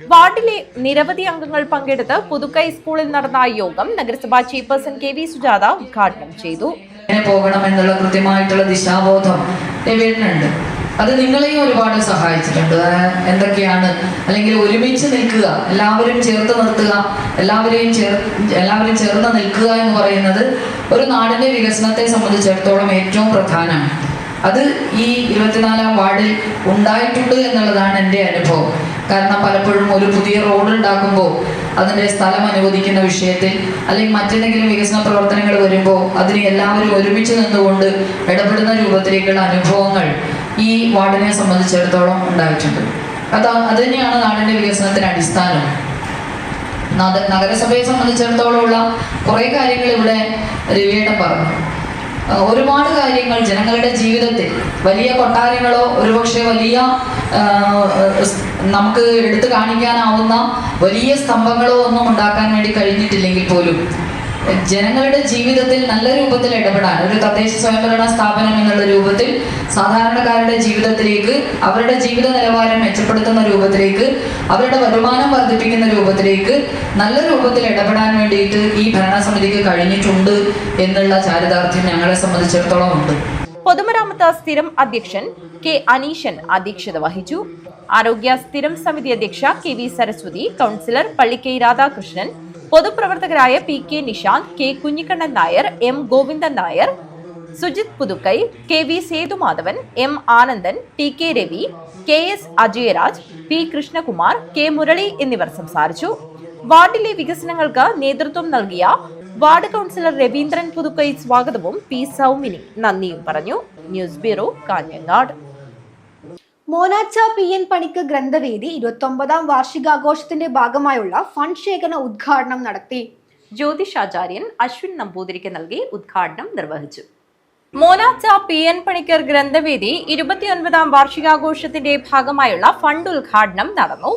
വാർഡിലെ നിരവധി അംഗങ്ങൾ പങ്കെടുത്ത് പുതുക്കൈ സ്കൂളിൽ നടന്ന യോഗം നഗരസഭാ ചെയർപേഴ്സൺ കെ.വി. സുജാത ഉദ്ഘാടനം ചെയ്തു. പോകണമെന്നുള്ള കൃത്യമായിട്ടുള്ള ദിശാബോധം രവീന്ദ്രനുണ്ട്. അത് നിങ്ങളെയും ഒരുപാട് സഹായിച്ചിട്ടുണ്ട്. എന്തൊക്കെയാണ്, അല്ലെങ്കിൽ ഒരുമിച്ച് നിൽക്കുക, എല്ലാവരും ചേർത്ത് നിർത്തുക, എല്ലാവരും ചേർന്ന് നിൽക്കുക എന്ന് പറയുന്നത് ഒരു നാടിന്റെ വികസനത്തെ സംബന്ധിച്ചിടത്തോളം ഏറ്റവും പ്രധാനമാണ്. അത് ഈ 24-ാം വാർഡിൽ ഉണ്ടായിട്ടുണ്ട് എന്നുള്ളതാണ് എൻ്റെ അനുഭവം. കാരണം പലപ്പോഴും ഒരു പുതിയ റോഡ് ഉണ്ടാക്കുമ്പോൾ അതിൻ്റെ സ്ഥലം അനുവദിക്കുന്ന വിഷയത്തിൽ അല്ലെങ്കിൽ മറ്റെന്തെങ്കിലും വികസന പ്രവർത്തനങ്ങൾ വരുമ്പോൾ അതിന് എല്ലാവരും ഒരുമിച്ച് നിന്നുകൊണ്ട് ഇടപെടുന്ന രൂപത്തിലേക്കുള്ള അനുഭവങ്ങൾ ഈ വാർഡിനെ സംബന്ധിച്ചിടത്തോളം ഉണ്ടായിട്ടുണ്ട്. അത് തന്നെയാണ് നാടിൻ്റെ വികസനത്തിന് അടിസ്ഥാനം. നഗരസഭയെ സംബന്ധിച്ചിടത്തോളം ഉള്ള കുറേ കാര്യങ്ങൾ ഇവിടെ രവിയേട്ടൻ പറഞ്ഞു. ഒരുപാട് കാര്യങ്ങൾ ജനങ്ങളുടെ ജീവിതത്തിൽ വലിയ കൊട്ടാരങ്ങളോ ഒരുപക്ഷെ വലിയ നമുക്ക് എടുത്തു കാണിക്കാനാവുന്ന വലിയ സ്തംഭങ്ങളോ ഒന്നും ഉണ്ടാക്കാൻ വേണ്ടി കഴിഞ്ഞിട്ടില്ലെങ്കിൽ പോലും ജനങ്ങളുടെ ജീവിതത്തിൽ നല്ല രൂപത്തിൽ ഇടപെടാൻ ഒരു തദ്ദേശ സ്വയംഭരണ സ്ഥാപനം എന്നുള്ള രൂപത്തിൽ സാധാരണക്കാരുടെ ജീവിതത്തിലേക്ക്, അവരുടെ ജീവിത നിലവാരം മെച്ചപ്പെടുത്തുന്ന രൂപത്തിലേക്ക്, അവരുടെ വരുമാനം വർദ്ധിപ്പിക്കുന്ന രൂപത്തിലേക്ക് നല്ല രൂപത്തിൽ ഇടപെടാൻ വേണ്ടിയിട്ട് ഈ ഭരണസമിതിക്ക് കഴിഞ്ഞിട്ടുണ്ട് എന്നുള്ള ചാരിതാർത്ഥ്യം ഞങ്ങളെ സംബന്ധിച്ചിടത്തോളം ഉണ്ട്. പൊതുമരാമത്ത് സ്ഥിരം അധ്യക്ഷൻ കെ അനീഷൻ അധ്യക്ഷത വഹിച്ചു. ആരോഗ്യ സ്ഥിരം സമിതി അധ്യക്ഷ കെ.വി. സരസ്വതി, കൗൺസിലർ പള്ളിക്കൈ രാധാകൃഷ്ണൻ, പൊതുപ്രവർത്തകരായ P K. Nishanth, K. Kunhikannan Nair, M. Govindan Nair, Sujith Puthukkai, K V. Sethumadhavan, M. Anandan, T K. Ravi, K S. Ajayaraj, P. Krishnakumar, K. Murali എന്നിവർ സംസാരിച്ചു. വാർഡിലെ വികസനങ്ങൾക്ക് നേതൃത്വം നൽകിയ വാർഡ് കൗൺസിലർ രവീന്ദ്രൻ പുതുക്കൈ സ്വാഗതവും പി. സൗമിനി നന്ദിയും പറഞ്ഞു. News bureau, Kanhangad. Monacha P N. Panicker Granthavedi 29-ാം വാർഷികാഘോഷത്തിന്റെ ഭാഗമായുള്ള ഫണ്ട് ശേഖരണ ഉദ്ഘാടനം നടത്തി. ജ്യോതിഷാചാര്യൻ അശ്വിൻ നമ്പൂതിരിക്ക് നൽകി ഉദ്ഘാടനം നിർവഹിച്ചു. മോനാച്ച പി.എൻ. പണിക്കർ ഗ്രന്ഥവേദി 29-ാം വാർഷികാഘോഷത്തിന്റെ ഭാഗമായുള്ള ഫണ്ട് ഉദ്ഘാടനം നടന്നു.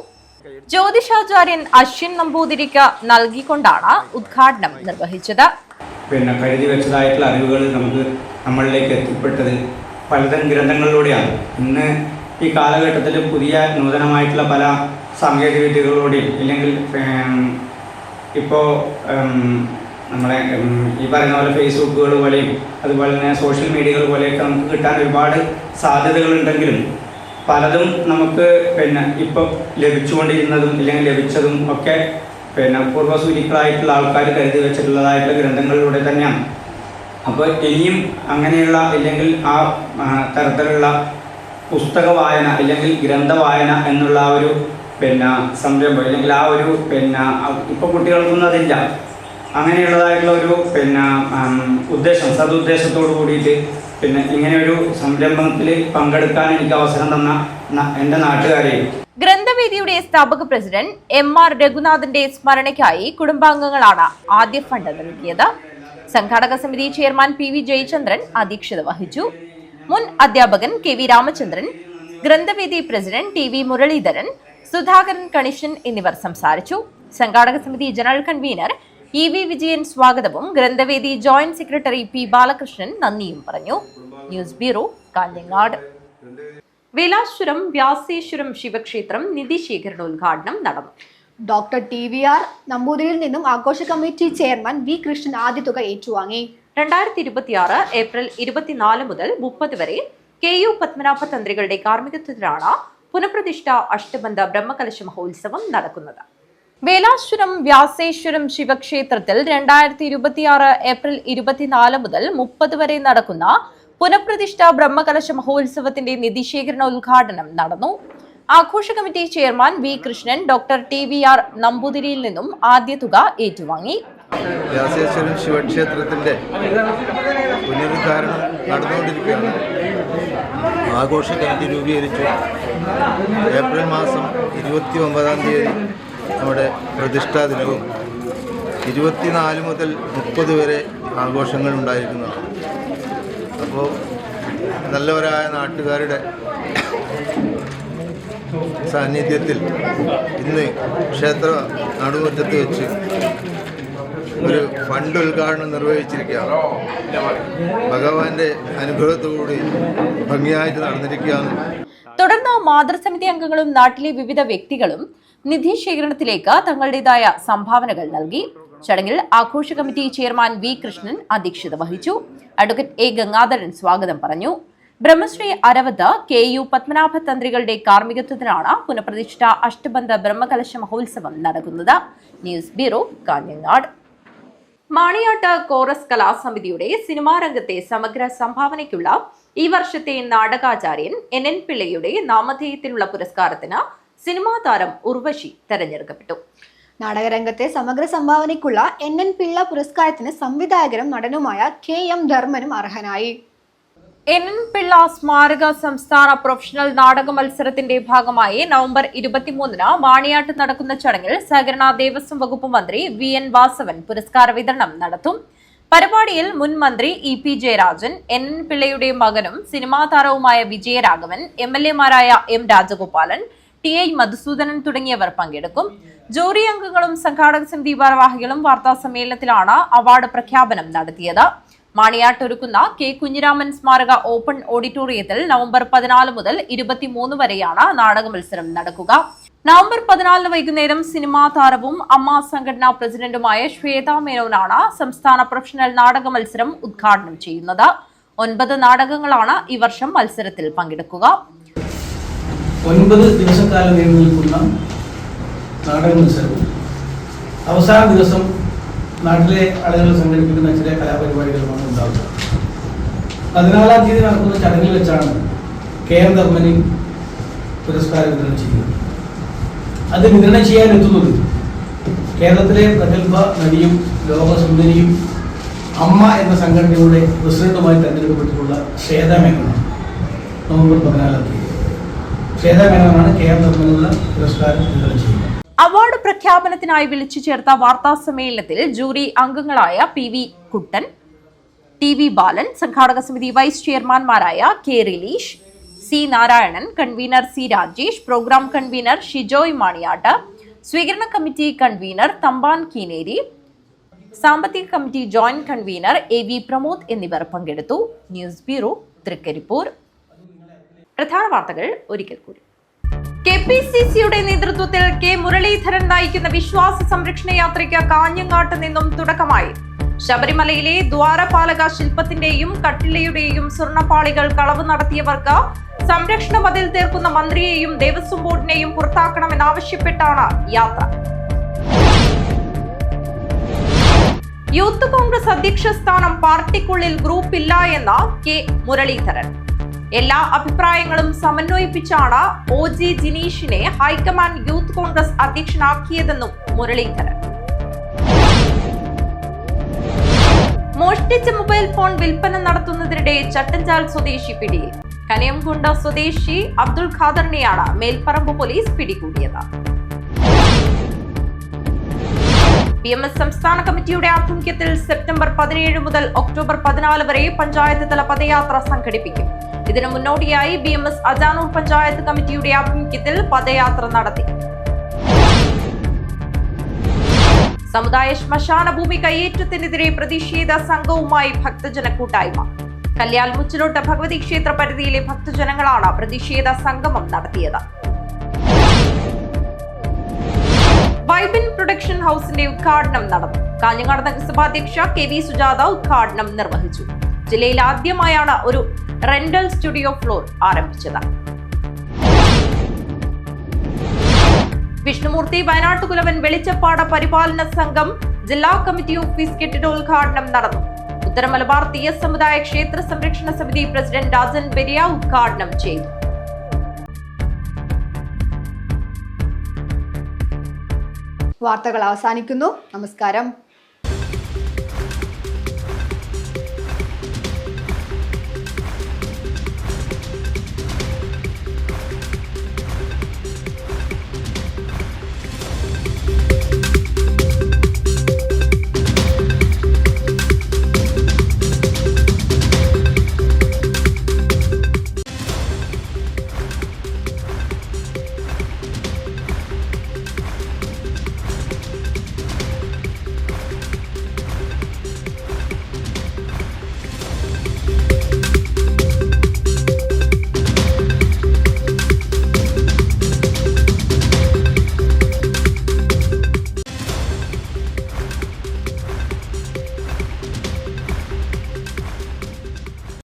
ജ്യോതിഷാചാര്യൻ അശ്വിൻ നമ്പൂതിരിക്ക് നൽകിക്കൊണ്ടാണ് ഉദ്ഘാടനം നിർവഹിച്ചത്. കരുതി വെച്ചതായിട്ടുള്ള അറിവുകൾ നമ്മളിലേക്ക് എത്തിപ്പെട്ടത് പലതരം ഗ്രന്ഥങ്ങളിലൂടെയാണ്. ഇന്ന് ഈ കാലഘട്ടത്തിൽ പുതിയ നൂതനമായിട്ടുള്ള പല സാങ്കേതിക വിദ്യകളിലൂടെയും ഇല്ലെങ്കിൽ ഇപ്പോൾ നമ്മളെ ഈ പറയുന്ന പോലെ ഫേസ്ബുക്കുകൾ പോലെയും അതുപോലെ തന്നെ സോഷ്യൽ മീഡിയകൾ പോലെയൊക്കെ നമുക്ക് കിട്ടാൻ ഒരുപാട് സാധ്യതകളുണ്ടെങ്കിലും പലതും നമുക്ക് ഇപ്പോൾ ലഭിച്ചുകൊണ്ടിരുന്നതും ഇല്ലെങ്കിൽ ലഭിച്ചതും ഒക്കെ പൂർവ്വസൂരികളായിട്ടുള്ള ആൾക്കാർ കരുതി വെച്ചിട്ടുള്ളതായിട്ടുള്ള ഗ്രന്ഥങ്ങളിലൂടെ തന്നെയാണ്. അപ്പോൾ ഇനിയും അങ്ങനെയുള്ള ഇല്ലെങ്കിൽ ആ തരത്തിലുള്ള പുസ്തക വായന അല്ലെങ്കിൽ ഗ്രന്ഥവായന എന്നുള്ള ആ ഒരു സംരംഭം അല്ലെങ്കിൽ ആ ഒരു ഇപ്പോൾ കുട്ടികൾക്കൊന്നും അതില്ല. അങ്ങനെയുള്ളതായിട്ടുള്ള ഒരു സതുദ്ദേശത്തോടു കൂടിയിട്ട് ഇങ്ങനെ ഒരു സംരംഭത്തിൽ പങ്കെടുക്കാൻ എനിക്ക് അവസരം തന്ന എൻ്റെ നാട്ടുകാരെയും. ഗ്രന്ഥവേദിയുടെ സ്ഥാപക പ്രസിഡന്റ് MR രഘുനാഥന്റെ സ്മരണയ്ക്കായി കുടുംബാംഗങ്ങളാണ് ആദ്യ ഫണ്ട് നൽകിയത്. സംഘാടക സമിതി ചെയർമാൻ PV ജയചന്ദ്രൻ അധ്യക്ഷത വഹിച്ചു. മുൻ അധ്യാപകൻ KV Ramachandran, Granthavedi president TV Muraleedharan, Sudhakaran Kanishan എന്നിവർ സംസാരിച്ചു. സംഘാടക സമിതി ജനറൽ കൺവീനർ EV വിജയൻ സ്വാഗതവും Granthavedi joint secretary P Balakrishnan നന്ദിയും പറഞ്ഞു. News bureau, Kanhangad. വേലാശ്വരം വ്യാസേശ്വരം ശിവക്ഷേത്രം നിധി ശേഖരണോദ്ഘാടനം നടന്നു. ഡോക്ടർ TVR നമ്പൂതിരിയിൽ നിന്നും ആഘോഷ കമ്മിറ്റി ചെയർമാൻ V കൃഷ്ണൻ ആദ്യ തുക ഏറ്റുവാങ്ങി. 2026 ഏപ്രിൽ 24 മുതൽ 30 വരെ KU പത്മനാഭ തന്ത്രികളുടെ കാർമ്മികത്വത്തിലാണ് പുനഃപ്രതിഷ്ഠ അഷ്ടബന്ധ ബ്രഹ്മകലശ മഹോത്സവം നടക്കുന്നത്. വേലാശ്വരം വ്യാസേശ്വരം ശിവക്ഷേത്രത്തിൽ 2026 ഏപ്രിൽ 24 മുതൽ 30 വരെ നടക്കുന്ന പുനഃപ്രതിഷ്ഠ ബ്രഹ്മകലശ മഹോത്സവത്തിന്റെ നിധിശേഖരണ ഉദ്ഘാടനം നടന്നു. ആഘോഷ committee chairman V Krishnan doctor TVR നമ്പൂതിരിയിൽ നിന്നും ആദ്യ തുക ഏറ്റുവാങ്ങി. വ്യാസേശ്വരം ശിവക്ഷേത്രത്തിന്റെ പുനരുദ്ധാരണം നടന്നുകൊണ്ടിരിക്കുകയാണ്. ആഘോഷ കമ്മിറ്റി രൂപീകരിച്ചു. ഏപ്രിൽ മാസം 29-ാം തീയതി നമ്മുടെ പ്രതിഷ്ഠാ ദിനവും 24 മുതൽ 30 വരെ ആഘോഷങ്ങൾ ഉണ്ടായിരിക്കുന്നതാണ്. അപ്പോൾ നല്ലവരായ നാട്ടുകാരുടെ സാന്നിധ്യത്തിൽ ഇന്ന് ക്ഷേത്ര നടുമുറ്റത്ത് വെച്ച് ഒരു ഫണ്ട് ഉദ്ഘാടനം നിർവഹിച്ചിരിക്കുകയാണ്. ഭഗവാന്റെ അനുഗ്രഹത്തോടുകൂടി ഭംഗിയായിട്ട് നടന്നിരിക്കുകയാണ്. തുടർന്ന് മാതൃസമിതി അംഗങ്ങളും നാട്ടിലെ വിവിധ വ്യക്തികളും നിധി ശേഖരണത്തിലേക്ക് തങ്ങളുടേതായ സംഭാവനകൾ നൽകി. ചടങ്ങിൽ ആഘോഷ കമ്മിറ്റി ചെയർമാൻ V കൃഷ്ണൻ അധ്യക്ഷത വഹിച്ചു. അഡ്വക്കേറ്റ് A ഗംഗാധരൻ സ്വാഗതം പറഞ്ഞു. ബ്രഹ്മശ്രീ അരവത്ത് KU പത്മനാഭ തന്ത്രികളുടെ കാർമ്മികത്വത്തിലാണ് പുനഃപ്രതിഷ്ഠ അഷ്ടബന്ധ ബ്രഹ്മകലശ മഹോത്സവം നടക്കുന്നത്. News bureau, Kanhangad. Maniyat chorus കലാസമിതിയുടെ സിനിമാ രംഗത്തെ സമഗ്ര സംഭാവനയ്ക്കുള്ള ഈ വർഷത്തെ നാടകാചാര്യൻ NN പിള്ളയുടെ നാമധേയത്തിലുള്ള പുരസ്കാരത്തിന് സിനിമാ താരം ഉർവശി തെരഞ്ഞെടുക്കപ്പെട്ടു. നാടകരംഗത്തെ സമഗ്ര സംഭാവനയ്ക്കുള്ള NN പിള്ള പുരസ്കാരത്തിന് സംവിധായകനും നടനുമായ KM ധർമ്മനും അർഹനായി. NN പിള്ള സ്മാരക സംസ്ഥാന പ്രൊഫഷണൽ നാടക മത്സരത്തിന്റെ ഭാഗമായി നവംബർ 23-ന് മാണിയാട്ട് നടക്കുന്ന ചടങ്ങിൽ സഹകരണ ദേവസ്വം വകുപ്പ് മന്ത്രി VN വാസവൻ പുരസ്കാര വിതരണം നടത്തും. പരിപാടിയിൽ മുൻ മന്ത്രി EP ജയരാജൻ, NN പിള്ളയുടെ മകനും സിനിമാ താരവുമായ വിജയരാഘവൻ, MLA-മാരായ M രാജഗോപാലൻ, TI മധുസൂദനൻ തുടങ്ങിയവർ പങ്കെടുക്കും. ജൂറി അംഗങ്ങളും സംഘാടക സമിതി ഭാരവാഹികളും വാർത്താ സമ്മേളനത്തിലാണ് അവാർഡ് പ്രഖ്യാപനം നടത്തിയത്. മാണിയാട്ട് ഒരുക്കുന്ന K കുഞ്ഞിരാമൻ സ്മാരക ഓപ്പൺ ഓഡിറ്റോറിയത്തിൽ നവംബർ 14 മുതൽ 23 വരെയാണ് നാടക മത്സരം നടക്കുക. നവംബർ 14 വൈകുന്നേരം സിനിമാ താരവും അമ്മ സംഘടനാ പ്രസിഡന്റുമായ ശ്വേത മേനോനാണ് സംസ്ഥാന പ്രൊഫഷണൽ നാടക മത്സരം ഉദ്ഘാടനം ചെയ്യുന്നത്. 9 നാടകങ്ങളാണ് ഈ വർഷം മത്സരത്തിൽ പങ്കെടുക്കുക. 9 ദിവസക്കാലം നീണ്ടു നിൽക്കുന്ന നാടക മത്സരവും അവസാന ദിവസം നാട്ടിലെ ആളുകൾ സംഘടിപ്പിക്കുന്ന ചില കലാപരിപാടികളുമാണ് ഉണ്ടാവുക. 14-ാം തീയതി നടക്കുന്ന ചടങ്ങിൽ വെച്ചാണ് KM ധർമ്മന് പുരസ്കാരം വിതരണം ചെയ്യുന്നത്. അത് വിതരണം ചെയ്യാൻ എത്തുന്നത് കേരളത്തിലെ പ്രഗത്ഭ നടിയും ലോകസുന്ദരിയും അമ്മ എന്ന സംഘടനയുടെ പ്രസിഡന്റുമായി തെരഞ്ഞെടുക്കപ്പെട്ടിട്ടുള്ള ശ്വേത മേനോനാണ്. നവംബർ 14-ാം തീയതി ശ്വേത മേനോനാണ് KM ധർമ്മനുള്ള പുരസ്കാരം വിതരണം ചെയ്യുന്നത്. അവാർഡ് പ്രഖ്യാപനത്തിനായി വിളിച്ചു ചേർത്ത വാർത്താ സമ്മേളനത്തിൽ ജൂറി അംഗങ്ങളായ PV കുട്ടൻ, TV ബാലൻ, സംഘാടക സമിതി വൈസ് ചെയർമാൻമാരായ K Rileesh, C Narayanan, convener C Rajesh, programme convener Shijoy Maniyat, സ്വീകരണ കമ്മിറ്റി കൺവീനർ തമ്പാൻ കീനേരി, സാമ്പത്തിക committee joint convener AV Pramod എന്നിവർ പങ്കെടുത്തു. News bureau, Trikaripur. പ്രധാന വാർത്തകൾ ഒരിക്കൽ കൂടി. KPCCയുടെ നേതൃത്വത്തിൽ K മുരളീധരൻ നയിക്കുന്ന വിശ്വാസ സംരക്ഷണ യാത്രയ്ക്ക് കാഞ്ഞങ്ങാട്ട് നിന്നും തുടക്കമായി. ശബരിമലയിലെ ദ്വാരപാലക ശില്പത്തിന്റെയും കട്ടിലയുടെയും സ്വർണ്ണപ്പാളികൾ കളവ് നടത്തിയവർക്ക് സംരക്ഷണ മതിൽ തീർക്കുന്ന മന്ത്രിയെയും ദേവസ്വം ബോർഡിനെയും പുറത്താക്കണമെന്നാവശ്യപ്പെട്ടാണ് യാത്ര. യൂത്ത് കോൺഗ്രസ് അധ്യക്ഷ സ്ഥാനം പാർട്ടിക്കുള്ളിൽ ഗ്രൂപ്പില്ല എന്ന കെ മുരളീധരൻ. എല്ലാ അഭിപ്രായങ്ങളും സമന്വയിപ്പിച്ചാണ് OG ജിനീഷിനെ ഹൈക്കമാൻഡ് യൂത്ത് കോൺഗ്രസ് അധ്യക്ഷനാക്കിയതെന്നും മുരളീധരൻ. മോഷ്ടിച്ച മൊബൈൽ ഫോൺ വിൽപ്പന നടത്തുന്നതിനിടെ ചട്ടഞ്ചാൽ സ്വദേശി പിടിയിൽ. കനിയംകുണ്ട സ്വദേശി അബ്ദുൾ ഖാദറിനെയാണ് മേൽപ്പറമ്പ് പോലീസ് പിടികൂടിയത്. PMS സംസ്ഥാന കമ്മിറ്റിയുടെ ആഭിമുഖ്യത്തിൽ സെപ്റ്റംബർ 17 മുതൽ ഒക്ടോബർ 14 വരെ പഞ്ചായത്ത് തല പദയാത്ര സംഘടിപ്പിക്കും. ഇതിനു മുന്നോടിയായി BMS അജാനൂർ പഞ്ചായത്ത് കമ്മിറ്റിയുടെ ആഭിമുഖ്യത്തിൽ പദയാത്ര നടത്തി. സമുദായ ശ്മശാന ഭൂമി കയ്യേറ്റത്തിനെതിരെ പ്രതിഷേധ സംഘവുമായി ഭക്തജന കൂട്ടായ്മ. കല്യാൽ മുച്ചിലോട്ട് ഭഗവതി ക്ഷേത്ര പരിധിയിലെ ഭക്തജനങ്ങളാണ് പ്രതിഷേധ സംഗമം നടത്തിയത്. വൈബിൻ പ്രൊഡക്ഷൻ ഹൗസിന്റെ ഉദ്ഘാടനം നടന്നു. കാഞ്ഞങ്ങാട് നഗരസഭാ അധ്യക്ഷ KV സുജാത ഉദ്ഘാടനം നിർവഹിച്ചു. ജില്ലയിൽ ആദ്യമായാണ് ഒരു റെന്റൽ സ്റ്റുഡിയോ ഫ്ലോർ ആരംഭിച്ചത്. വിഷ്ണുമൂർത്തി വയനാട്ടുകുലവൻ വെളിച്ചപ്പാട പരിപാലന സംഘം ജില്ലാ കമ്മിറ്റി ഓഫീസ് കെട്ടിടോദ്ഘാടനം നടന്നു. ഉത്തര മലബാർ TS സമുദായ ക്ഷേത്ര സംരക്ഷണ സമിതി പ്രസിഡന്റ് രാജൻ പെരിയ ഉദ്ഘാടനം ചെയ്തു. വാർത്തകൾ അവസാനിക്കുന്നു. നമസ്കാരം.